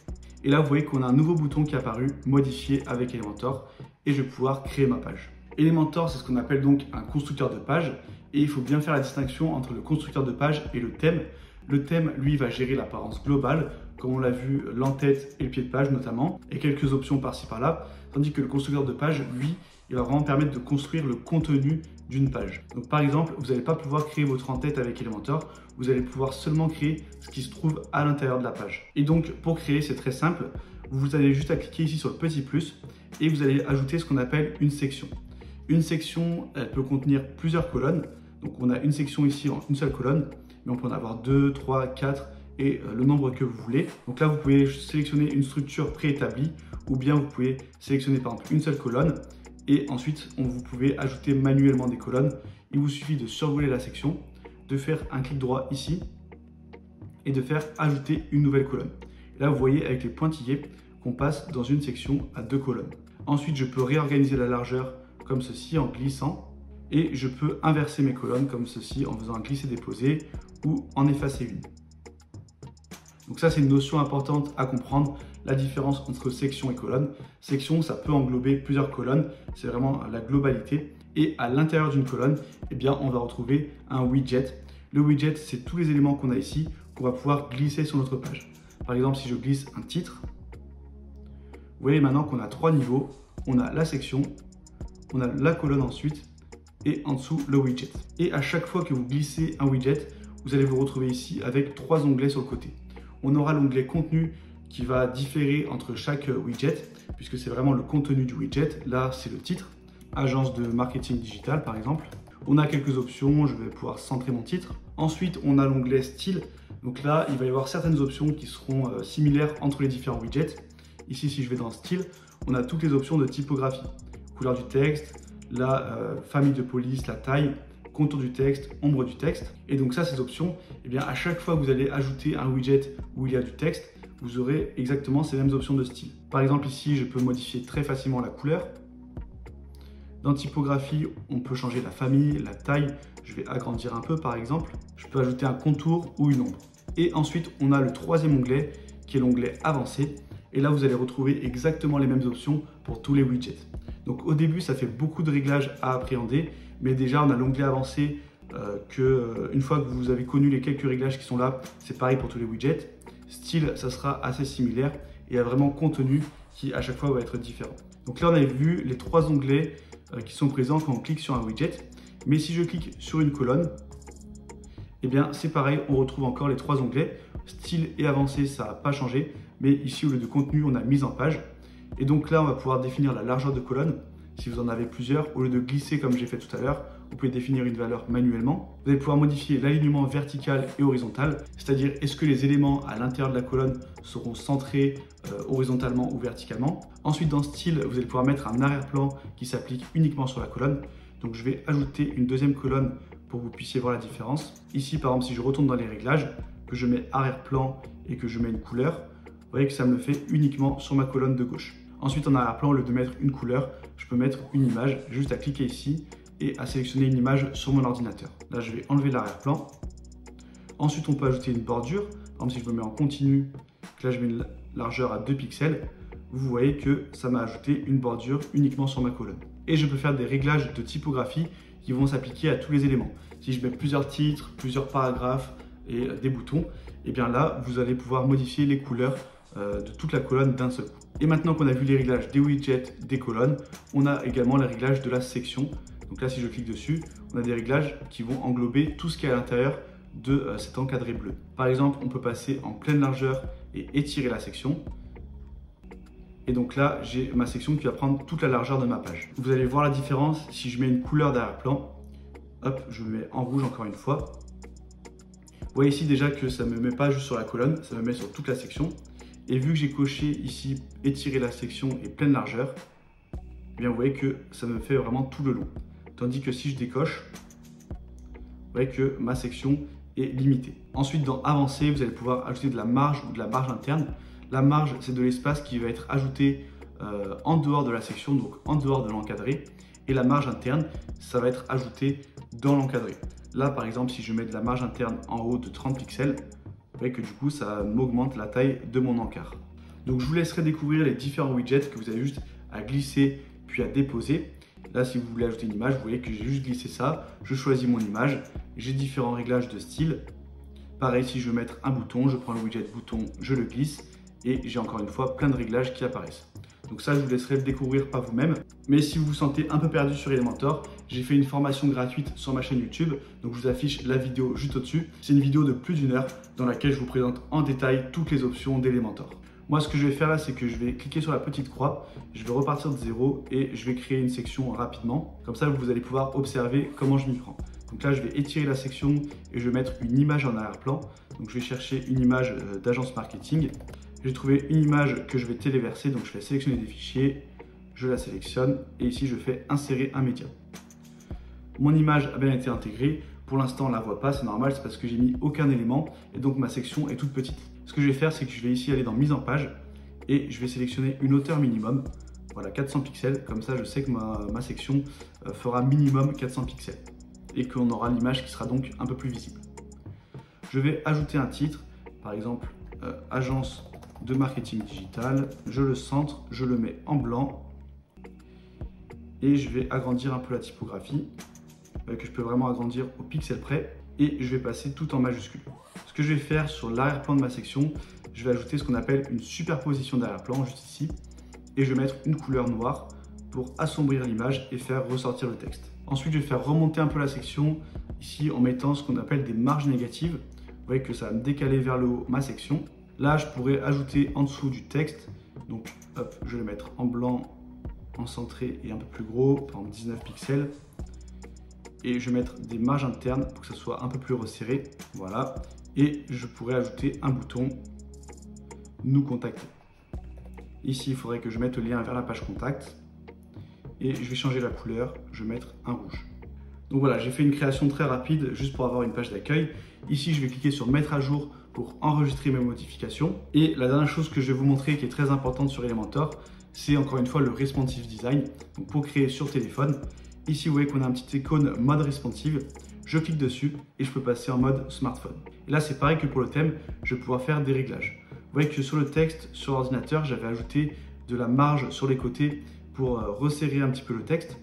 Et là, vous voyez qu'on a un nouveau bouton qui est apparu, modifier avec Elementor, et je vais pouvoir créer ma page. Elementor, c'est ce qu'on appelle donc un constructeur de page, et il faut bien faire la distinction entre le constructeur de page et le thème. Le thème, lui, va gérer l'apparence globale, comme on l'a vu, l'entête et le pied de page notamment, et quelques options par-ci par-là, tandis que le constructeur de page, lui, il va vraiment permettre de construire le contenu d'une page. Donc par exemple, vous n'allez pas pouvoir créer votre en-tête avec Elementor, vous allez pouvoir seulement créer ce qui se trouve à l'intérieur de la page. Et donc pour créer, c'est très simple, vous allez juste à cliquer ici sur le petit plus et vous allez ajouter ce qu'on appelle une section. Une section, elle peut contenir plusieurs colonnes, donc on a une section ici en une seule colonne, mais on peut en avoir 2, 3, 4 et le nombre que vous voulez. Donc là, vous pouvez sélectionner une structure préétablie ou bien vous pouvez sélectionner par exemple une seule colonne. Et ensuite, vous pouvez ajouter manuellement des colonnes. Il vous suffit de survoler la section, de faire un clic droit ici et de faire ajouter une nouvelle colonne. Et là, vous voyez avec les pointillés qu'on passe dans une section à 2 colonnes. Ensuite, je peux réorganiser la largeur comme ceci en glissant et je peux inverser mes colonnes comme ceci en faisant un glisser-déposer ou en effacer une. Donc ça, c'est une notion importante à comprendre, la différence entre section et colonne. Section, ça peut englober plusieurs colonnes, c'est vraiment la globalité. Et à l'intérieur d'une colonne, eh bien, on va retrouver un widget. Le widget, c'est tous les éléments qu'on a ici, qu'on va pouvoir glisser sur notre page. Par exemple, si je glisse un titre, vous voyez maintenant qu'on a 3 niveaux. On a la section, on a la colonne ensuite, et en dessous, le widget. Et à chaque fois que vous glissez un widget, vous allez vous retrouver ici avec 3 onglets sur le côté. On aura l'onglet contenu qui va différer entre chaque widget, puisque c'est vraiment le contenu du widget. Là, c'est le titre, agence de marketing digital par exemple. On a quelques options, je vais pouvoir centrer mon titre. Ensuite, on a l'onglet style. Donc là, il va y avoir certaines options qui seront similaires entre les différents widgets. Ici, si je vais dans style, on a toutes les options de typographie. Couleur du texte, la famille de police, la taille, contour du texte, ombre du texte. Et donc ça, ces options, eh bien, à chaque fois que vous allez ajouter un widget où il y a du texte, vous aurez exactement ces mêmes options de style. Par exemple, ici, je peux modifier très facilement la couleur. Dans typographie, on peut changer la famille, la taille. Je vais agrandir un peu, par exemple. Je peux ajouter un contour ou une ombre. Et ensuite, on a le 3e onglet, qui est l'onglet avancé. Et là, vous allez retrouver exactement les mêmes options pour tous les widgets. Donc au début, ça fait beaucoup de réglages à appréhender. Mais déjà, on a l'onglet avancé une fois que vous avez connu les quelques réglages qui sont là, c'est pareil pour tous les widgets. Style, ça sera assez similaire et il y a vraiment contenu qui à chaque fois va être différent. Donc là, on a vu les 3 onglets qui sont présents quand on clique sur un widget. Mais si je clique sur une colonne, eh bien c'est pareil, on retrouve encore les 3 onglets. Style et avancé, ça n'a pas changé. Mais ici, au lieu de contenu, on a mise en page. Et donc là, on va pouvoir définir la largeur de colonne. Si vous en avez plusieurs, au lieu de glisser comme j'ai fait tout à l'heure, vous pouvez définir une valeur manuellement. Vous allez pouvoir modifier l'alignement vertical et horizontal, c'est-à-dire est-ce que les éléments à l'intérieur de la colonne seront centrés horizontalement ou verticalement. Ensuite, dans style, vous allez pouvoir mettre un arrière-plan qui s'applique uniquement sur la colonne. Donc je vais ajouter une 2e colonne pour que vous puissiez voir la différence. Ici, par exemple, si je retourne dans les réglages, que je mets arrière-plan et que je mets une couleur, vous voyez que ça me le fait uniquement sur ma colonne de gauche. Ensuite, en arrière-plan, au lieu de mettre une couleur, je peux mettre une image, juste à cliquer ici et à sélectionner une image sur mon ordinateur. Là, je vais enlever l'arrière-plan. Ensuite, on peut ajouter une bordure. Par exemple, si je me mets en continu, que là, je mets une largeur à 2 pixels, vous voyez que ça m'a ajouté une bordure uniquement sur ma colonne. Et je peux faire des réglages de typographie qui vont s'appliquer à tous les éléments. Si je mets plusieurs titres, plusieurs paragraphes et des boutons, et bien là, vous allez pouvoir modifier les couleurs de toute la colonne d'un seul coup. Et maintenant qu'on a vu les réglages des widgets, des colonnes, on a également les réglages de la section. Donc là, si je clique dessus, on a des réglages qui vont englober tout ce qui est à l'intérieur de cet encadré bleu. Par exemple, on peut passer en pleine largeur et étirer la section. Et donc là, j'ai ma section qui va prendre toute la largeur de ma page. Vous allez voir la différence si je mets une couleur d'arrière-plan. Hop, je me mets en rouge encore une fois. Vous voyez ici déjà que ça ne me met pas juste sur la colonne, ça me met sur toute la section. Et vu que j'ai coché ici étirer la section et pleine largeur, eh bien vous voyez que ça me fait vraiment tout le long. Tandis que si je décoche, vous voyez que ma section est limité. Ensuite, dans Avancer, vous allez pouvoir ajouter de la marge ou de la marge interne. La marge, c'est de l'espace qui va être ajouté en dehors de la section, donc en dehors de l'encadré. Et la marge interne, ça va être ajouté dans l'encadré. Là, par exemple, si je mets de la marge interne en haut de 30 pixels, vous voyez que du coup, ça m'augmente la taille de mon encart. Donc, je vous laisserai découvrir les différents widgets que vous avez juste à glisser puis à déposer. Là, si vous voulez ajouter une image, vous voyez que j'ai juste glissé ça. Je choisis mon image. J'ai différents réglages de style. Pareil, si je veux mettre un bouton, je prends le widget bouton, je le glisse et j'ai encore une fois plein de réglages qui apparaissent. Donc ça, je vous laisserai le découvrir par vous-même. Mais si vous vous sentez un peu perdu sur Elementor, j'ai fait une formation gratuite sur ma chaîne YouTube. Donc je vous affiche la vidéo juste au-dessus. C'est une vidéo de plus d'1 heure dans laquelle je vous présente en détail toutes les options d'Elementor. Moi, ce que je vais faire là, c'est que je vais cliquer sur la petite croix, je vais repartir de zéro et je vais créer une section rapidement. Comme ça, vous allez pouvoir observer comment je m'y prends. Donc là, je vais étirer la section et je vais mettre une image en arrière-plan. Donc je vais chercher une image d'agence marketing. J'ai trouvé une image que je vais téléverser, donc je fais sélectionner des fichiers, je la sélectionne et ici, je fais insérer un média. Mon image a bien été intégrée. Pour l'instant, on ne la voit pas, c'est normal, c'est parce que j'ai mis aucun élément et donc ma section est toute petite. Ce que je vais faire, c'est que je vais ici aller dans mise en page et je vais sélectionner une hauteur minimum. Voilà, 400 pixels, comme ça je sais que ma section fera minimum 400 pixels et qu'on aura l'image qui sera donc un peu plus visible. Je vais ajouter un titre, par exemple agence de marketing digital, je le centre, je le mets en blanc et je vais agrandir un peu la typographie, que je peux vraiment agrandir au pixel près et je vais passer tout en majuscule. Ce que je vais faire sur l'arrière-plan de ma section, je vais ajouter ce qu'on appelle une superposition d'arrière-plan, juste ici, et je vais mettre une couleur noire pour assombrir l'image et faire ressortir le texte. Ensuite, je vais faire remonter un peu la section, ici en mettant ce qu'on appelle des marges négatives. Vous voyez que ça va me décaler vers le haut ma section. Là, je pourrais ajouter en dessous du texte, donc hop, je vais le mettre en blanc, en centré et un peu plus gros, par exemple 19 pixels. Et je vais mettre des marges internes pour que ça soit un peu plus resserré, voilà. Et je pourrais ajouter un bouton nous contacter. Ici, il faudrait que je mette le lien vers la page contact et je vais changer la couleur, je vais mettre un rouge. Donc voilà, j'ai fait une création très rapide juste pour avoir une page d'accueil. Ici, je vais cliquer sur mettre à jour pour enregistrer mes modifications. Et la dernière chose que je vais vous montrer qui est très importante sur Elementor, c'est encore une fois le responsive design. Donc pour créer sur téléphone, ici vous voyez qu'on a un petit icône mode responsive. Je clique dessus et je peux passer en mode smartphone. Et là, c'est pareil que pour le thème, je vais pouvoir faire des réglages. Vous voyez que sur le texte, sur l'ordinateur, j'avais ajouté de la marge sur les côtés pour resserrer un petit peu le texte.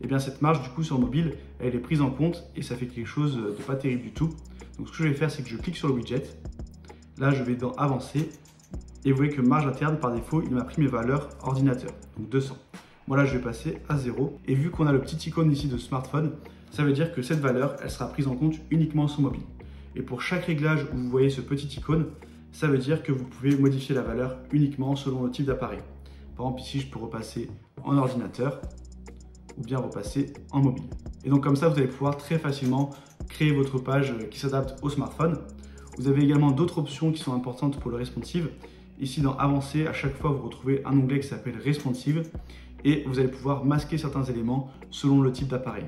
Et bien cette marge, du coup, sur mobile, elle est prise en compte et ça fait quelque chose de pas terrible du tout. Donc ce que je vais faire, c'est que je clique sur le widget. Là, je vais dans Avancer et vous voyez que marge interne, par défaut, il m'a pris mes valeurs ordinateur, donc 200. Moi là, je vais passer à 0. Et vu qu'on a le petit icône ici de smartphone, ça veut dire que cette valeur, elle sera prise en compte uniquement sur mobile. Et pour chaque réglage où vous voyez ce petit icône, ça veut dire que vous pouvez modifier la valeur uniquement selon le type d'appareil. Par exemple, ici, je peux repasser en ordinateur ou bien repasser en mobile. Et donc comme ça, vous allez pouvoir très facilement créer votre page qui s'adapte au smartphone. Vous avez également d'autres options qui sont importantes pour le responsive. Ici, dans Avancer, à chaque fois, vous retrouvez un onglet qui s'appelle Responsive et vous allez pouvoir masquer certains éléments selon le type d'appareil.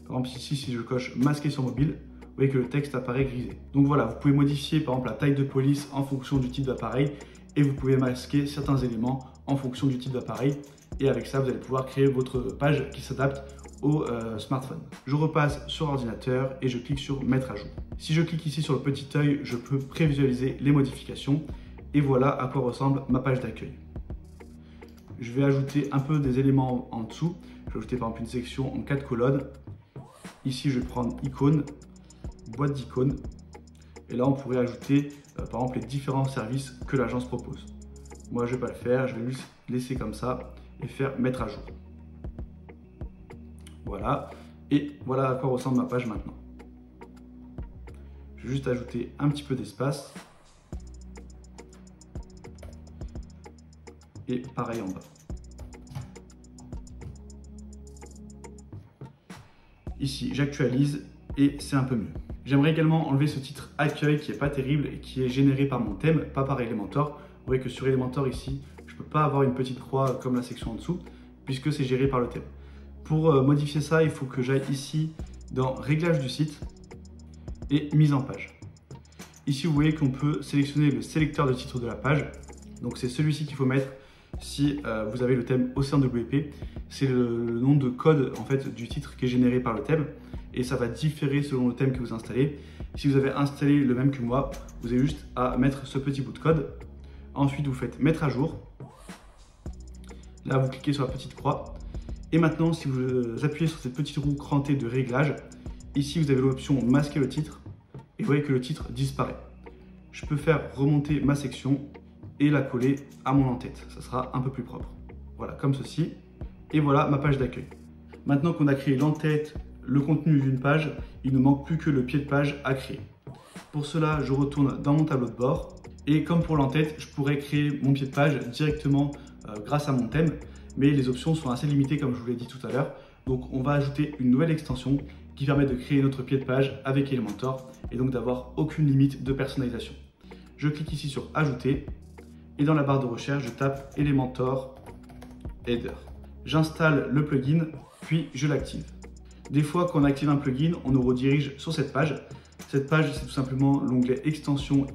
Par exemple, ici, si je coche masquer sur mobile, vous voyez que le texte apparaît grisé. Donc voilà, vous pouvez modifier par exemple la taille de police en fonction du type d'appareil et vous pouvez masquer certains éléments en fonction du type d'appareil. Et avec ça, vous allez pouvoir créer votre page qui s'adapte au smartphone. Je repasse sur ordinateur et je clique sur mettre à jour. Si je clique ici sur le petit œil, je peux prévisualiser les modifications et voilà à quoi ressemble ma page d'accueil. Je vais ajouter un peu des éléments en dessous. Je vais ajouter par exemple une section en 4 colonnes. Ici, je vais prendre icône, boîte d'icônes. Et là, on pourrait ajouter par exemple les différents services que l'agence propose. Moi, je ne vais pas le faire, je vais juste laisser comme ça et faire mettre à jour. Voilà, et voilà à quoi ressemble ma page maintenant. Je vais juste ajouter un petit peu d'espace. Et pareil en bas. Ici, j'actualise et c'est un peu mieux. J'aimerais également enlever ce titre accueil qui n'est pas terrible et qui est généré par mon thème, pas par Elementor. Vous voyez que sur Elementor ici, je ne peux pas avoir une petite croix comme la section en dessous puisque c'est géré par le thème. Pour modifier ça, il faut que j'aille ici dans Réglages du site et mise en page. Ici, vous voyez qu'on peut sélectionner le sélecteur de titre de la page. Donc, c'est celui-ci qu'il faut mettre si vous avez le thème OceanWP. C'est le nom de code en fait, du titre qui est généré par le thème et ça va différer selon le thème que vous installez. Si vous avez installé le même que moi, vous avez juste à mettre ce petit bout de code. Ensuite, vous faites mettre à jour. Là, vous cliquez sur la petite croix. Et maintenant, si vous appuyez sur cette petite roue crantée de réglage, ici, vous avez l'option masquer le titre. Et vous voyez que le titre disparaît. Je peux faire remonter ma section et la coller à mon en-tête. Ça sera un peu plus propre. Voilà, comme ceci. Et voilà ma page d'accueil. Maintenant qu'on a créé l'en-tête, le contenu d'une page, il ne manque plus que le pied de page à créer. Pour cela, je retourne dans mon tableau de bord. Et comme pour l'en-tête, je pourrais créer mon pied de page directement grâce à mon thème. Mais les options sont assez limitées comme je vous l'ai dit tout à l'heure. Donc on va ajouter une nouvelle extension qui permet de créer notre pied de page avec Elementor et donc d'avoir aucune limite de personnalisation. Je clique ici sur ajouter et dans la barre de recherche, je tape Elementor Header. J'installe le plugin puis je l'active. Des fois, quand on active un plugin, on nous redirige sur cette page. Cette page, c'est tout simplement l'onglet extension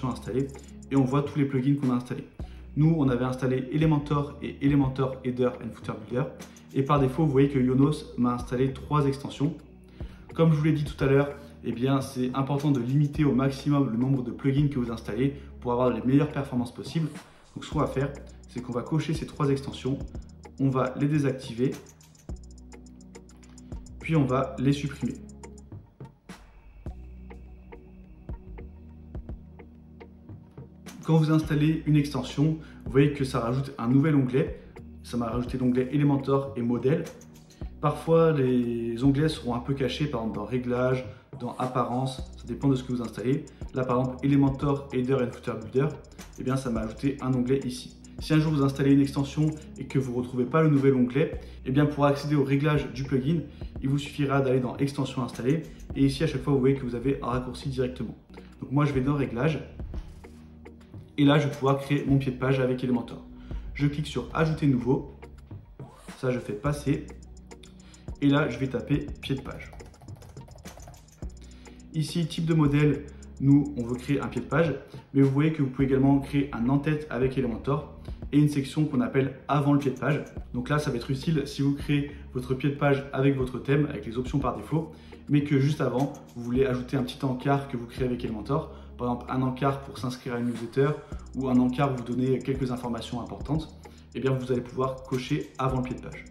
installée et on voit tous les plugins qu'on a installés. Nous, on avait installé Elementor et Elementor Header and Footer Builder et par défaut, vous voyez que Yonos m'a installé 3 extensions. Comme je vous l'ai dit tout à l'heure, eh bien, c'est important de limiter au maximum le nombre de plugins que vous installez pour avoir les meilleures performances possibles. Donc, ce qu'on va faire, c'est qu'on va cocher ces 3 extensions, on va les désactiver, puis on va les supprimer. Quand vous installez une extension, vous voyez que ça rajoute un nouvel onglet. Ça m'a rajouté l'onglet Elementor et Modèle. Parfois, les onglets seront un peu cachés, par exemple dans Réglages, dans Apparence, ça dépend de ce que vous installez. Là, par exemple, Elementor Header and Footer Builder, eh bien, ça m'a ajouté un onglet ici. Si un jour vous installez une extension et que vous ne retrouvez pas le nouvel onglet, eh bien, pour accéder au réglage du plugin, il vous suffira d'aller dans Extensions installées. Et ici, à chaque fois, vous voyez que vous avez un raccourci directement. Donc moi, je vais dans Réglages. Et là, je vais pouvoir créer mon pied de page avec Elementor. Je clique sur Ajouter nouveau. Ça, je fais passer. Et là, je vais taper pied de page. Ici, type de modèle, nous, on veut créer un pied de page. Mais vous voyez que vous pouvez également créer un en-tête avec Elementor et une section qu'on appelle avant le pied de page. Donc là, ça va être utile si vous créez votre pied de page avec votre thème, avec les options par défaut, mais que juste avant, vous voulez ajouter un petit encart que vous créez avec Elementor. Par exemple, un encart pour s'inscrire à une newsletter ou un encart où vous donnez quelques informations importantes. Eh bien, vous allez pouvoir cocher avant le pied de page.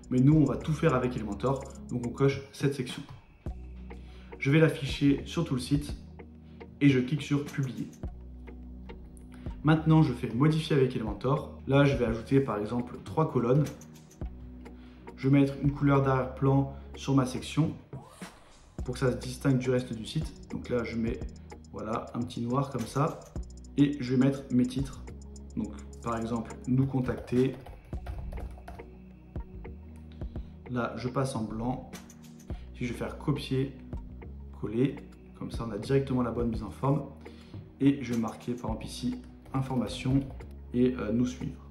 Mais nous, on va tout faire avec Elementor, donc on coche cette section. Je vais l'afficher sur tout le site et je clique sur Publier. Maintenant, je fais Modifier avec Elementor. Là, je vais ajouter par exemple 3 colonnes. Je vais mettre une couleur d'arrière-plan sur ma section pour que ça se distingue du reste du site. Donc là, je mets voilà, un petit noir comme ça et je vais mettre mes titres. Donc, par exemple, nous contacter. Là, je passe en blanc. Si je vais faire copier, coller, comme ça, on a directement la bonne mise en forme. Et je vais marquer, par exemple, ici, information et nous suivre.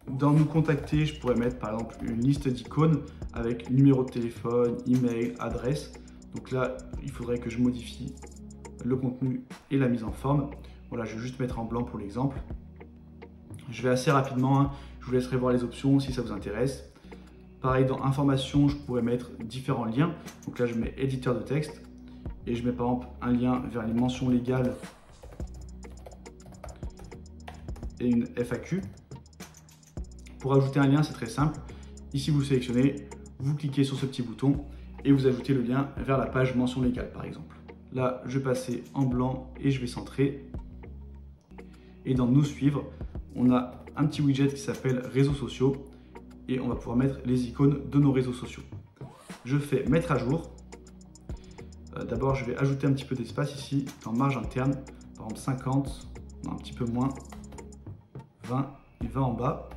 Dans nous contacter, je pourrais mettre, par exemple, une liste d'icônes avec numéro de téléphone, email, adresse. Donc là, il faudrait que je modifie le contenu et la mise en forme. Voilà, je vais juste mettre en blanc pour l'exemple. Je vais assez rapidement, hein. Je vous laisserai voir les options si ça vous intéresse. Pareil, dans information, je pourrais mettre différents liens. Donc là, je mets éditeur de texte et je mets par exemple un lien vers les mentions légales et une FAQ. Pour ajouter un lien, c'est très simple. Ici, vous sélectionnez, vous cliquez sur ce petit bouton et vous ajoutez le lien vers la page mention légale, par exemple. Là, je vais passer en blanc et je vais centrer. Et dans nous suivre, on a un petit widget qui s'appelle réseaux sociaux et on va pouvoir mettre les icônes de nos réseaux sociaux. Je fais mettre à jour. D'abord, je vais ajouter un petit peu d'espace ici dans marge interne, par exemple 50, non, un petit peu moins, 20 et 20 en bas.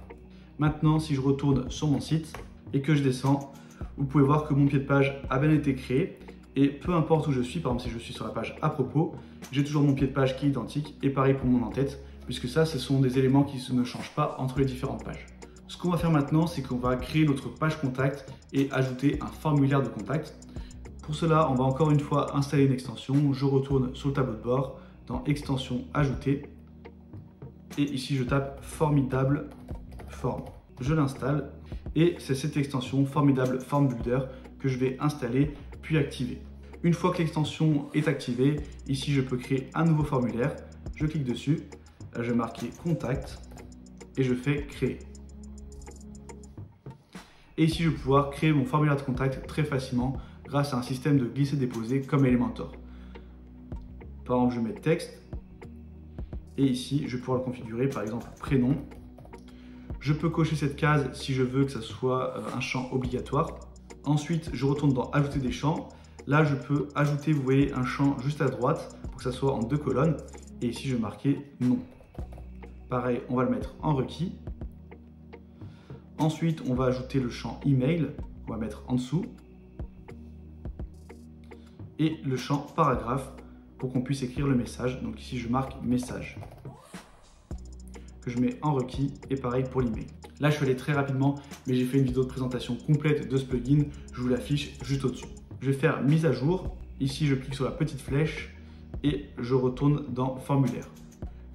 Maintenant, si je retourne sur mon site et que je descends, vous pouvez voir que mon pied de page a bien été créé. Et peu importe où je suis, par exemple si je suis sur la page à propos, j'ai toujours mon pied de page qui est identique et pareil pour mon en-tête, puisque ça, ce sont des éléments qui ne changent pas entre les différentes pages. Ce qu'on va faire maintenant, c'est qu'on va créer notre page contact et ajouter un formulaire de contact. Pour cela, on va encore une fois installer une extension. Je retourne sur le tableau de bord, dans Extension ajouter. Et ici, je tape Formidable Form. Je l'installe et c'est cette extension Formidable Form Builder que je vais installer puis activer. Une fois que l'extension est activée, ici, je peux créer un nouveau formulaire. Je clique dessus, là, je vais marquer Contact et je fais Créer. Et ici, je vais pouvoir créer mon formulaire de contact très facilement grâce à un système de glisser-déposer comme Elementor. Par exemple, je mets texte et ici, je vais pouvoir le configurer, par exemple, prénom. Je peux cocher cette case si je veux que ça soit un champ obligatoire. Ensuite, je retourne dans Ajouter des champs. Là, je peux ajouter, vous voyez, un champ juste à droite pour que ça soit en 2 colonnes. Et ici, je vais marquer nom. Pareil, on va le mettre en requis. Ensuite, on va ajouter le champ email, on va mettre en dessous. Et le champ paragraphe pour qu'on puisse écrire le message. Donc ici, je marque message, que je mets en requis et pareil pour l'email. Là, je suis allé très rapidement, mais j'ai fait une vidéo de présentation complète de ce plugin. Je vous l'affiche juste au-dessus. Je vais faire mise à jour. Ici, je clique sur la petite flèche et je retourne dans formulaire.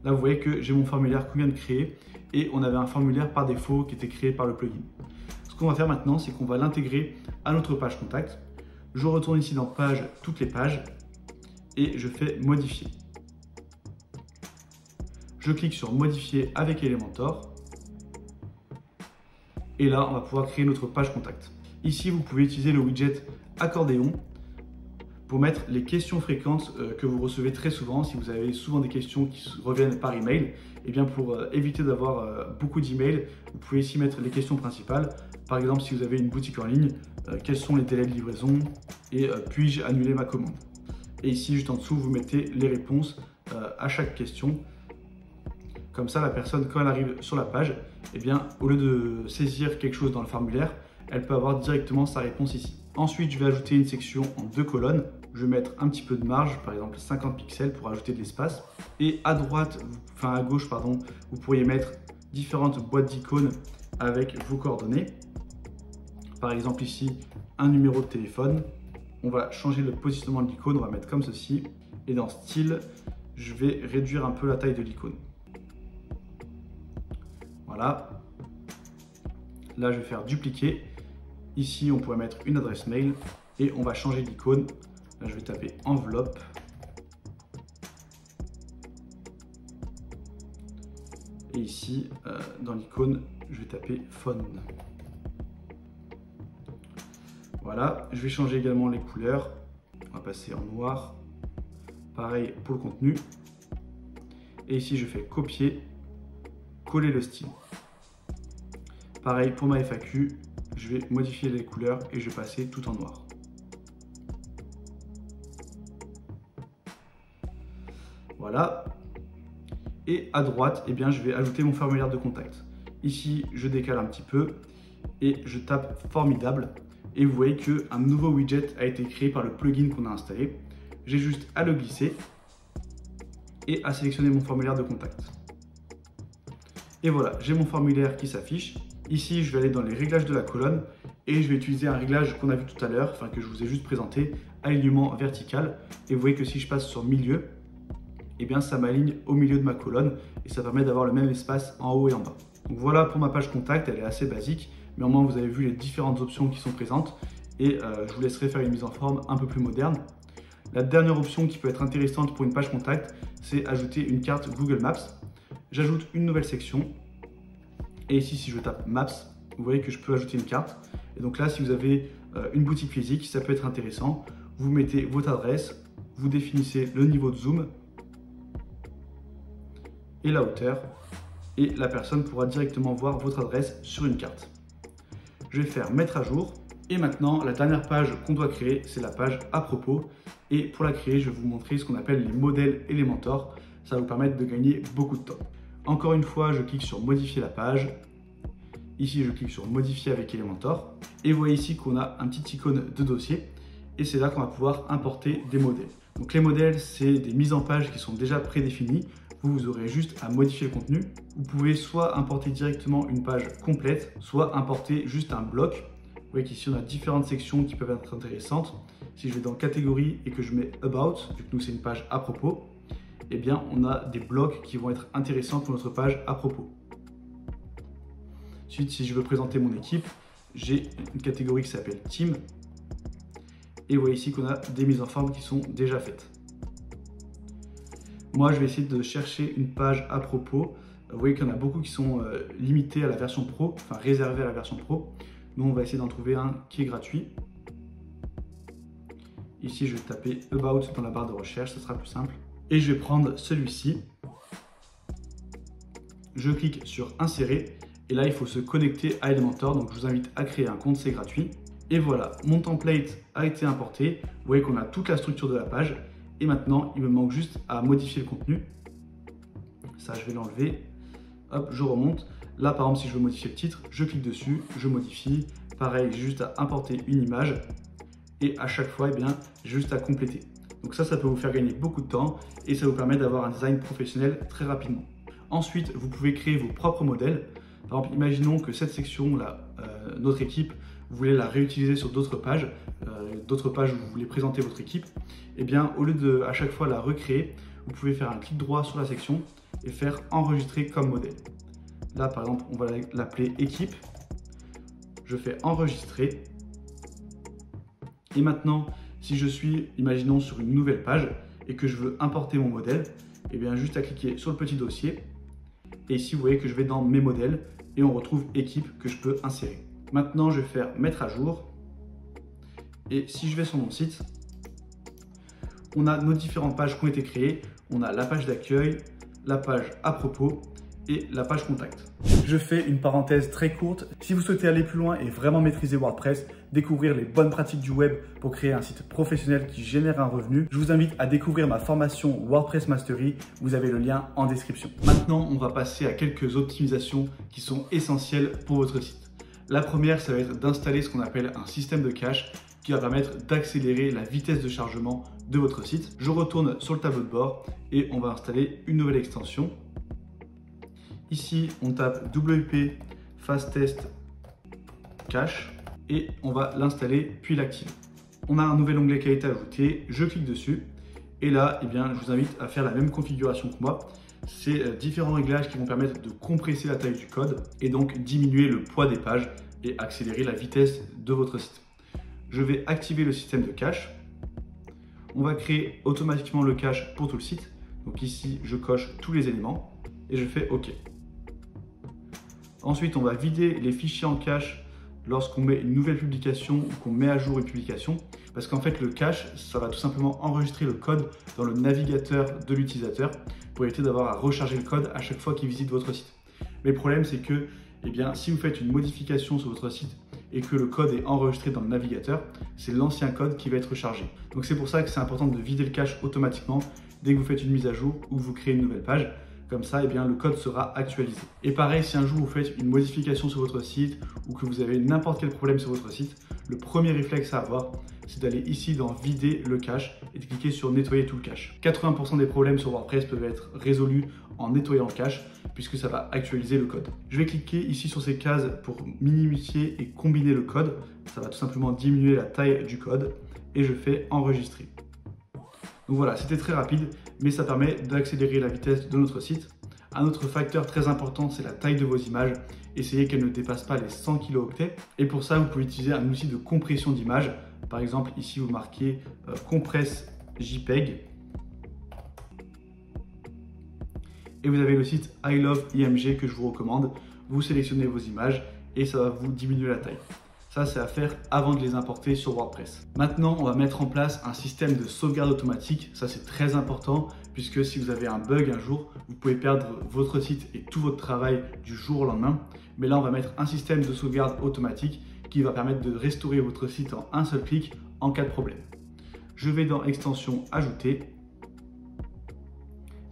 Là, vous voyez que j'ai mon formulaire qu'on vient de créer et on avait un formulaire par défaut qui était créé par le plugin. Ce qu'on va faire maintenant, c'est qu'on va l'intégrer à notre page contact. Je retourne ici dans page, toutes les pages et je fais modifier. Je clique sur modifier avec Elementor. Et là, on va pouvoir créer notre page contact. Ici, vous pouvez utiliser le widget accordéon pour mettre les questions fréquentes que vous recevez très souvent. Si vous avez souvent des questions qui reviennent par email, et bien pour éviter d'avoir beaucoup d'emails, vous pouvez ici mettre les questions principales. Par exemple, si vous avez une boutique en ligne, quels sont les délais de livraison et puis-je annuler ma commande? Et ici, juste en dessous, vous mettez les réponses à chaque question. Comme ça, la personne, quand elle arrive sur la page, eh bien, au lieu de saisir quelque chose dans le formulaire, elle peut avoir directement sa réponse ici. Ensuite, je vais ajouter une section en 2 colonnes. Je vais mettre un petit peu de marge, par exemple 50 pixels pour ajouter de l'espace. Et à droite, enfin à gauche, pardon, vous pourriez mettre différentes boîtes d'icônes avec vos coordonnées. Par exemple ici, un numéro de téléphone. On va changer le positionnement de l'icône, on va mettre comme ceci. Et dans style, je vais réduire un peu la taille de l'icône. Voilà. Là, je vais faire dupliquer. Ici, on pourrait mettre une adresse mail et on va changer l'icône. Là, je vais taper enveloppe. Et ici, dans l'icône, je vais taper phone. Voilà, je vais changer également les couleurs. On va passer en noir. Pareil pour le contenu. Et ici, je fais copier, coller le style. Pareil pour ma FAQ, je vais modifier les couleurs et je vais passer tout en noir. Voilà. Et à droite, eh bien, je vais ajouter mon formulaire de contact. Ici, je décale un petit peu et je tape formidable. Et vous voyez qu'un nouveau widget a été créé par le plugin qu'on a installé. J'ai juste à le glisser et à sélectionner mon formulaire de contact. Et voilà, j'ai mon formulaire qui s'affiche. Ici, je vais aller dans les réglages de la colonne et je vais utiliser un réglage qu'on a vu tout à l'heure, enfin que je vous ai juste présenté, alignement vertical. Et vous voyez que si je passe sur milieu, eh bien ça m'aligne au milieu de ma colonne et ça permet d'avoir le même espace en haut et en bas. Donc voilà pour ma page contact, elle est assez basique, mais au moins vous avez vu les différentes options qui sont présentes et je vous laisserai faire une mise en forme un peu plus moderne. La dernière option qui peut être intéressante pour une page contact, c'est ajouter une carte Google Maps. J'ajoute une nouvelle section et ici si je tape Maps, vous voyez que je peux ajouter une carte. Et donc là, si vous avez une boutique physique, ça peut être intéressant. Vous mettez votre adresse, vous définissez le niveau de zoom et la hauteur et la personne pourra directement voir votre adresse sur une carte. Je vais faire mettre à jour et maintenant la dernière page qu'on doit créer, c'est la page à propos et pour la créer, je vais vous montrer ce qu'on appelle les modèles Elementor. Ça va vous permettre de gagner beaucoup de temps. Encore une fois, je clique sur modifier la page. Ici, je clique sur modifier avec Elementor et vous voyez ici qu'on a un petit icône de dossier et c'est là qu'on va pouvoir importer des modèles. Donc les modèles, c'est des mises en page qui sont déjà prédéfinies. Vous aurez juste à modifier le contenu. Vous pouvez soit importer directement une page complète, soit importer juste un bloc. Vous voyez qu'ici, on a différentes sections qui peuvent être intéressantes. si je vais dans catégorie et que je mets About, vu que nous c'est une page à propos, eh bien on a des blocs qui vont être intéressants pour notre page à propos. Ensuite, si je veux présenter mon équipe, j'ai une catégorie qui s'appelle Team. Et vous voyez ici qu'on a des mises en forme qui sont déjà faites. Moi, je vais essayer de chercher une page à propos. Vous voyez qu'il y en a beaucoup qui sont limités à la version pro, enfin réservés à la version pro. Nous, on va essayer d'en trouver un qui est gratuit. Ici, je vais taper About dans la barre de recherche, ce sera plus simple. Et je vais prendre celui-ci. Je clique sur Insérer. Et là, il faut se connecter à Elementor. Donc, je vous invite à créer un compte, c'est gratuit. Et voilà, mon template a été importé. Vous voyez qu'on a toute la structure de la page. Et maintenant, il me manque juste à modifier le contenu. Ça, je vais l'enlever. Hop, je remonte. Là, par exemple, si je veux modifier le titre, je clique dessus, je modifie. Pareil, j'ai juste à importer une image. Et à chaque fois, eh bien, j'ai juste à compléter. Donc ça peut vous faire gagner beaucoup de temps et ça vous permet d'avoir un design professionnel très rapidement. Ensuite, vous pouvez créer vos propres modèles. Par exemple, imaginons que cette section-là, notre équipe, vous voulez la réutiliser sur d'autres pages où vous voulez présenter votre équipe. Eh bien, au lieu de à chaque fois la recréer, vous pouvez faire un clic droit sur la section et faire enregistrer comme modèle. Là, par exemple, on va l'appeler équipe. Je fais enregistrer. Et maintenant, si je suis, imaginons, sur une nouvelle page et que je veux importer mon modèle, eh bien, juste à cliquer sur le petit dossier. Et ici, vous voyez que je vais dans mes modèles et on retrouve équipe que je peux insérer. Maintenant, je vais faire mettre à jour. Et si je vais sur mon site, on a nos différentes pages qui ont été créées. On a la page d'accueil, la page à propos et la page contact. Je fais une parenthèse très courte. Si vous souhaitez aller plus loin et vraiment maîtriser WordPress, découvrir les bonnes pratiques du web pour créer un site professionnel qui génère un revenu, je vous invite à découvrir ma formation WordPress Mastery. Vous avez le lien en description. Maintenant, on va passer à quelques optimisations qui sont essentielles pour votre site. La première, ça va être d'installer ce qu'on appelle un système de cache qui va permettre d'accélérer la vitesse de chargement de votre site. Je retourne sur le tableau de bord et on va installer une nouvelle extension. Ici, on tape WP Fastest Cache et on va l'installer puis l'activer. On a un nouvel onglet qui a été ajouté, je clique dessus et là, eh bien, je vous invite à faire la même configuration que moi. C'est différents réglages qui vont permettre de compresser la taille du code et donc diminuer le poids des pages et accélérer la vitesse de votre site. Je vais activer le système de cache. On va créer automatiquement le cache pour tout le site. Donc ici, je coche tous les éléments et je fais OK. Ensuite, on va vider les fichiers en cache lorsqu'on met une nouvelle publication ou qu'on met à jour une publication. Parce qu'en fait, le cache, ça va tout simplement enregistrer le code dans le navigateur de l'utilisateur pour éviter d'avoir à recharger le code à chaque fois qu'il visite votre site. Mais le problème, c'est que eh bien, si vous faites une modification sur votre site et que le code est enregistré dans le navigateur, c'est l'ancien code qui va être rechargé. Donc c'est pour ça que c'est important de vider le cache automatiquement dès que vous faites une mise à jour ou que vous créez une nouvelle page. Comme ça, eh bien, le code sera actualisé. Et pareil, si un jour vous faites une modification sur votre site ou que vous avez n'importe quel problème sur votre site, le premier réflexe à avoir, c'est d'aller ici dans vider le cache et de cliquer sur nettoyer tout le cache. 80% des problèmes sur WordPress peuvent être résolus en nettoyant le cache puisque ça va actualiser le code. Je vais cliquer ici sur ces cases pour minimiser et combiner le code. Ça va tout simplement diminuer la taille du code et je fais enregistrer. Donc voilà, c'était très rapide, mais ça permet d'accélérer la vitesse de notre site. Un autre facteur très important, c'est la taille de vos images. Essayez qu'elles ne dépassent pas les 100 kilooctets. Et pour ça, vous pouvez utiliser un outil de compression d'images. Par exemple, ici, vous marquez Compress JPEG. Et vous avez le site I Love IMG que je vous recommande. Vous sélectionnez vos images et ça va vous diminuer la taille. Ça, c'est à faire avant de les importer sur WordPress. Maintenant, on va mettre en place un système de sauvegarde automatique. Ça, c'est très important puisque si vous avez un bug un jour, vous pouvez perdre votre site et tout votre travail du jour au lendemain. Mais là, on va mettre un système de sauvegarde automatique qui va permettre de restaurer votre site en un seul clic en cas de problème. Je vais dans Extension Ajouter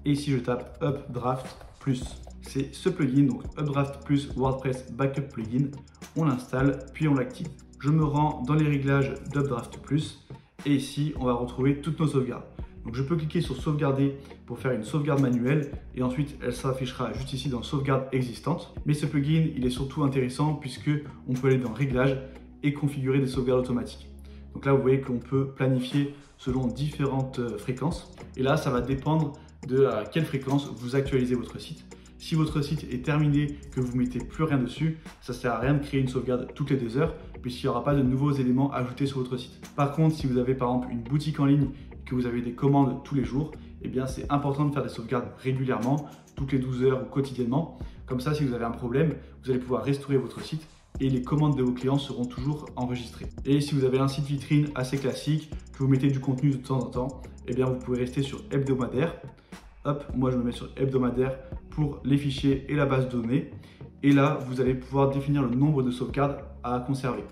et ici, je tape Updraft Plus. C'est ce plugin, donc Updraft Plus WordPress Backup Plugin. On l'installe, puis on l'active. Je me rends dans les réglages d'Updraft Plus et ici, on va retrouver toutes nos sauvegardes. Donc je peux cliquer sur sauvegarder pour faire une sauvegarde manuelle et ensuite elle s'affichera juste ici dans sauvegarde existante. Mais ce plugin, il est surtout intéressant puisque on peut aller dans réglages et configurer des sauvegardes automatiques. Donc là, vous voyez qu'on peut planifier selon différentes fréquences. Et là, ça va dépendre de à quelle fréquence vous actualisez votre site. Si votre site est terminé, que vous ne mettez plus rien dessus, ça ne sert à rien de créer une sauvegarde toutes les 2 heures, puisqu'il n'y aura pas de nouveaux éléments ajoutés sur votre site. Par contre, si vous avez par exemple une boutique en ligne, que vous avez des commandes tous les jours, eh bien c'est important de faire des sauvegardes régulièrement, toutes les 12 heures ou quotidiennement. Comme ça, si vous avez un problème, vous allez pouvoir restaurer votre site et les commandes de vos clients seront toujours enregistrées. Et si vous avez un site vitrine assez classique, que vous mettez du contenu de temps en temps, eh bien vous pouvez rester sur hebdomadaire. Hop, moi je me mets sur hebdomadaire pour les fichiers et la base de données. Et là, vous allez pouvoir définir le nombre de sauvegardes à conserver.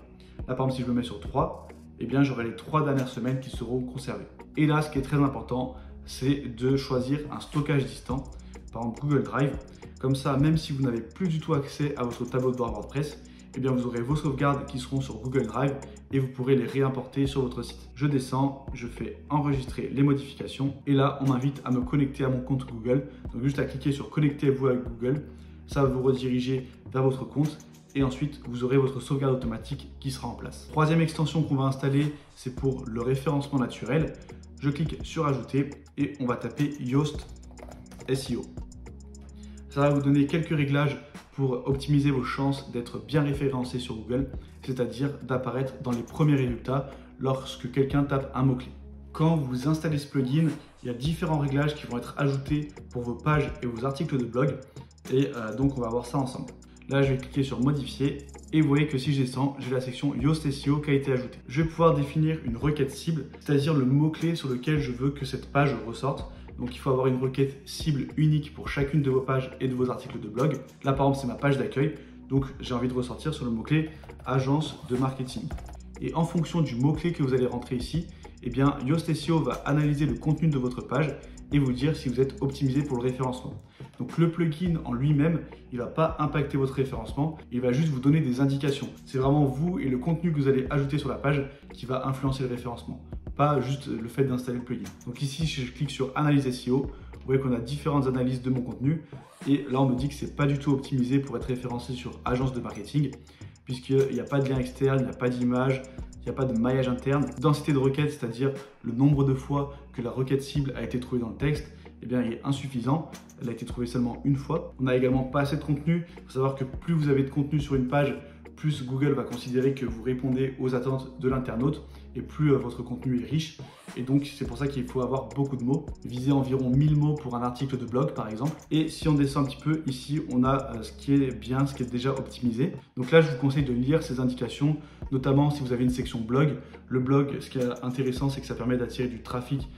Là, par exemple, si je me mets sur 3, eh bien j'aurai les 3 dernières semaines qui seront conservées. Et là, ce qui est très important, c'est de choisir un stockage distant, par exemple Google Drive. Comme ça, même si vous n'avez plus du tout accès à votre tableau de bord WordPress, eh bien vous aurez vos sauvegardes qui seront sur Google Drive et vous pourrez les réimporter sur votre site. Je descends, je fais enregistrer les modifications et là, on m'invite à me connecter à mon compte Google. Donc juste à cliquer sur connectez-vous avec Google, ça va vous rediriger vers votre compte et ensuite vous aurez votre sauvegarde automatique qui sera en place. Troisième extension qu'on va installer, c'est pour le référencement naturel. Je clique sur ajouter et on va taper Yoast SEO. Ça va vous donner quelques réglages pour optimiser vos chances d'être bien référencé sur Google, c'est-à-dire d'apparaître dans les premiers résultats lorsque quelqu'un tape un mot-clé. Quand vous installez ce plugin, il y a différents réglages qui vont être ajoutés pour vos pages et vos articles de blog et donc on va voir ça ensemble. Là, je vais cliquer sur modifier et vous voyez que si je descends, j'ai la section Yoast SEO qui a été ajoutée. Je vais pouvoir définir une requête cible, c'est-à-dire le mot-clé sur lequel je veux que cette page ressorte. Donc il faut avoir une requête cible unique pour chacune de vos pages et de vos articles de blog. Là par exemple c'est ma page d'accueil, donc j'ai envie de ressortir sur le mot-clé agence de marketing. Et en fonction du mot-clé que vous allez rentrer ici, eh bien Yoast SEO va analyser le contenu de votre page et vous dire si vous êtes optimisé pour le référencement. Donc le plugin en lui-même, il ne va pas impacter votre référencement, il va juste vous donner des indications. C'est vraiment vous et le contenu que vous allez ajouter sur la page qui va influencer le référencement, pas juste le fait d'installer le plugin. Donc ici, si je clique sur Analyse SEO, vous voyez qu'on a différentes analyses de mon contenu et là on me dit que c'est pas du tout optimisé pour être référencé sur agence de marketing puisqu'il n'y a pas de lien externe, il n'y a pas d'image, il n'y a pas de maillage interne. Densité de requête, c'est-à-dire le nombre de fois que la requête cible a été trouvée dans le texte, eh bien, il est insuffisant. Elle a été trouvée seulement une fois. On n'a également pas assez de contenu. Il faut savoir que plus vous avez de contenu sur une page, plus Google va considérer que vous répondez aux attentes de l'internaute et plus votre contenu est riche. Et donc, c'est pour ça qu'il faut avoir beaucoup de mots. Viser environ 1000 mots pour un article de blog, par exemple. Et si on descend un petit peu, ici, on a ce qui est bien, ce qui est déjà optimisé. Donc là, je vous conseille de lire ces indications, notamment si vous avez une section blog. Le blog, ce qui est intéressant, c'est que ça permet d'attirer du trafic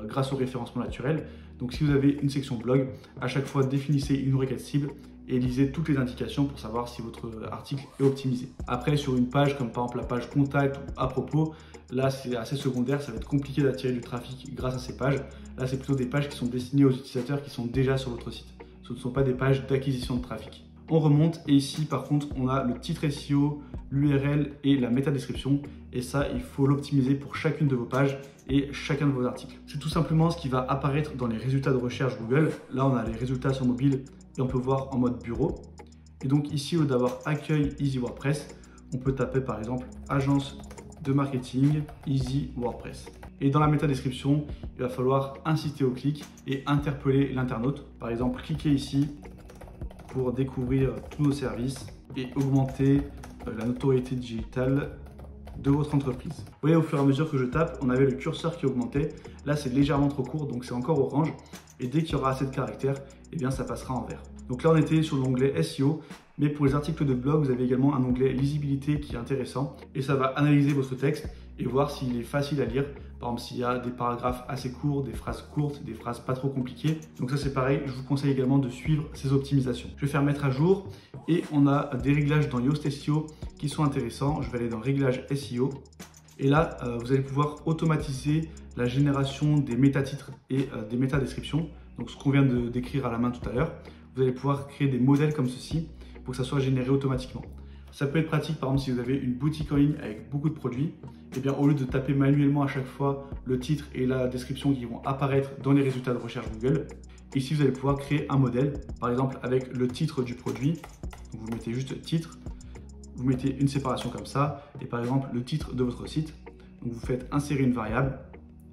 grâce au référencement naturel. Donc si vous avez une section blog, à chaque fois définissez une requête cible et lisez toutes les indications pour savoir si votre article est optimisé. Après, sur une page comme par exemple la page contact ou à propos, là c'est assez secondaire, ça va être compliqué d'attirer du trafic grâce à ces pages. Là c'est plutôt des pages qui sont destinées aux utilisateurs qui sont déjà sur votre site. Ce ne sont pas des pages d'acquisition de trafic. On remonte et ici par contre on a le titre SEO, l'URL et la métadescription et ça il faut l'optimiser pour chacune de vos pages et chacun de vos articles. C'est tout simplement ce qui va apparaître dans les résultats de recherche Google. Là on a les résultats sur mobile et on peut voir en mode bureau. Et donc ici au lieu d'avoir accueil Easy WordPress, on peut taper par exemple agence de marketing Easy WordPress. Et dans la métadescription, il va falloir inciter au clic et interpeller l'internaute. Par exemple, cliquez ici pour découvrir tous nos services et augmenter la notoriété digitale de votre entreprise. Vous voyez, au fur et à mesure que je tape, on avait le curseur qui augmentait. Là, c'est légèrement trop court, donc c'est encore orange. Et dès qu'il y aura assez de caractères, eh bien, ça passera en vert. Donc là, on était sur l'onglet SEO, mais pour les articles de blog, vous avez également un onglet lisibilité qui est intéressant et ça va analyser votre texte et voir s'il est facile à lire. Par exemple, s'il y a des paragraphes assez courts, des phrases courtes, des phrases pas trop compliquées. Donc ça, c'est pareil. Je vous conseille également de suivre ces optimisations. Je vais faire mettre à jour et on a des réglages dans Yoast SEO qui sont intéressants. Je vais aller dans Réglages SEO et là, vous allez pouvoir automatiser la génération des métatitres et des métadescriptions. Donc ce qu'on vient de décrire à la main tout à l'heure. Vous allez pouvoir créer des modèles comme ceci pour que ça soit généré automatiquement. Ça peut être pratique par exemple si vous avez une boutique en ligne avec beaucoup de produits, et bien au lieu de taper manuellement à chaque fois le titre et la description qui vont apparaître dans les résultats de recherche Google, ici vous allez pouvoir créer un modèle, par exemple avec le titre du produit. Donc, vous mettez juste titre, vous mettez une séparation comme ça, et par exemple le titre de votre site. Donc vous faites insérer une variable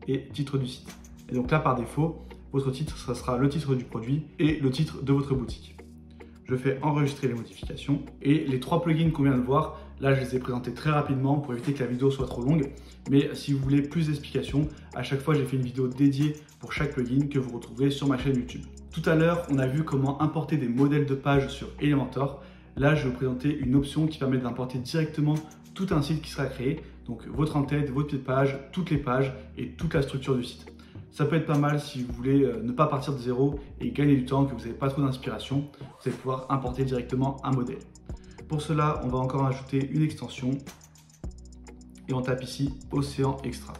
et titre du site. Et donc là, par défaut, votre titre, ça sera le titre du produit et le titre de votre boutique. Je fais enregistrer les modifications et les 3 plugins qu'on vient de voir, là je les ai présentés très rapidement pour éviter que la vidéo soit trop longue. Mais si vous voulez plus d'explications, à chaque fois j'ai fait une vidéo dédiée pour chaque plugin que vous retrouverez sur ma chaîne YouTube. Tout à l'heure, on a vu comment importer des modèles de pages sur Elementor. Là, je vais vous présenter une option qui permet d'importer directement tout un site qui sera créé. Donc votre en-tête, votre pied de page, toutes les pages et toute la structure du site. Ça peut être pas mal si vous voulez ne pas partir de zéro et gagner du temps, que vous n'avez pas trop d'inspiration. Vous allez pouvoir importer directement un modèle. Pour cela, on va encore ajouter une extension et on tape ici Océan Extra.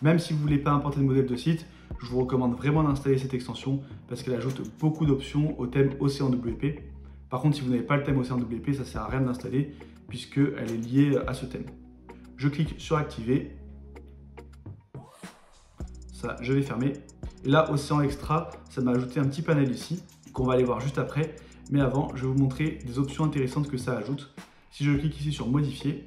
Même si vous ne voulez pas importer de modèle de site, je vous recommande vraiment d'installer cette extension parce qu'elle ajoute beaucoup d'options au thème Océan WP. Par contre, si vous n'avez pas le thème Océan WP, ça ne sert à rien d'installer puisqu'elle est liée à ce thème. Je clique sur Activer. Ça, je vais fermer. Et là, Océan Extra, ça m'a ajouté un petit panel ici qu'on va aller voir juste après. Mais avant, je vais vous montrer des options intéressantes que ça ajoute. Si je clique ici sur Modifier,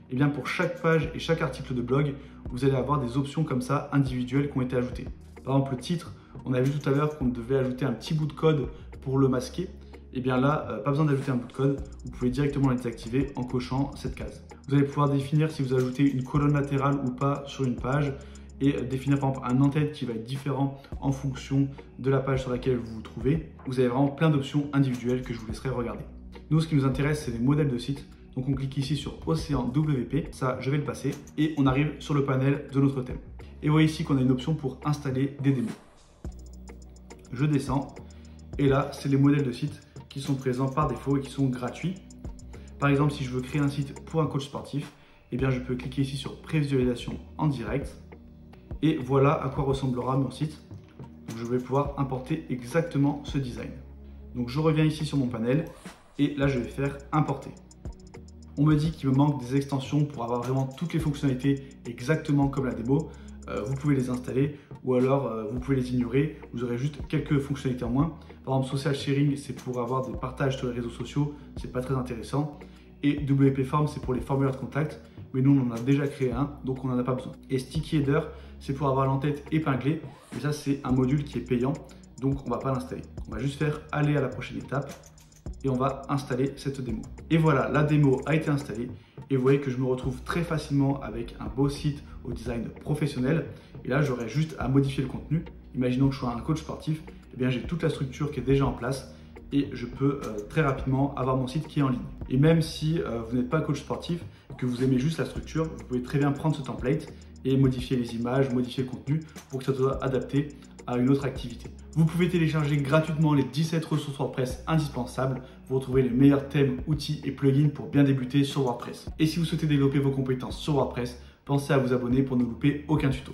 et bien pour chaque page et chaque article de blog, vous allez avoir des options comme ça individuelles qui ont été ajoutées. Par exemple, le titre, on a vu tout à l'heure qu'on devait ajouter un petit bout de code pour le masquer. Et bien là, pas besoin d'ajouter un bout de code, vous pouvez directement le désactiver en cochant cette case. Vous allez pouvoir définir si vous ajoutez une colonne latérale ou pas sur une page et définir par exemple un en-tête qui va être différent en fonction de la page sur laquelle vous vous trouvez. Vous avez vraiment plein d'options individuelles que je vous laisserai regarder. Nous, ce qui nous intéresse, c'est les modèles de site. Donc on clique ici sur Océan WP, ça je vais le passer et on arrive sur le panel de notre thème. Et vous voyez ici qu'on a une option pour installer des démos. Je descends et là, c'est les modèles de site qui sont présents par défaut et qui sont gratuits. Par exemple, si je veux créer un site pour un coach sportif, eh bien je peux cliquer ici sur prévisualisation en direct et voilà à quoi ressemblera mon site. Donc, je vais pouvoir importer exactement ce design. Donc je reviens ici sur mon panel et là je vais faire importer. On me dit qu'il me manque des extensions pour avoir vraiment toutes les fonctionnalités exactement comme la démo. Vous pouvez les installer ou alors vous pouvez les ignorer. Vous aurez juste quelques fonctionnalités en moins. Par exemple, social sharing, c'est pour avoir des partages sur les réseaux sociaux. C'est pas très intéressant. Et WP Form, c'est pour les formulaires de contact. Mais nous, on en a déjà créé un, donc on n'en a pas besoin. Et Sticky Header, c'est pour avoir l'entête épinglée. Et ça, c'est un module qui est payant, donc on ne va pas l'installer. On va juste faire aller à la prochaine étape et on va installer cette démo. Et voilà, la démo a été installée et vous voyez que je me retrouve très facilement avec un beau site au design professionnel. Et là, j'aurais juste à modifier le contenu. Imaginons que je sois un coach sportif, eh bien j'ai toute la structure qui est déjà en place et je peux très rapidement avoir mon site qui est en ligne. Et même si vous n'êtes pas coach sportif, que vous aimez juste la structure, vous pouvez très bien prendre ce template et modifier les images, modifier le contenu pour que ça soit adapté à une autre activité. Vous pouvez télécharger gratuitement les 17 ressources WordPress indispensables. Vous retrouvez les meilleurs thèmes, outils et plugins pour bien débuter sur WordPress. Et si vous souhaitez développer vos compétences sur WordPress, pensez à vous abonner pour ne louper aucun tuto.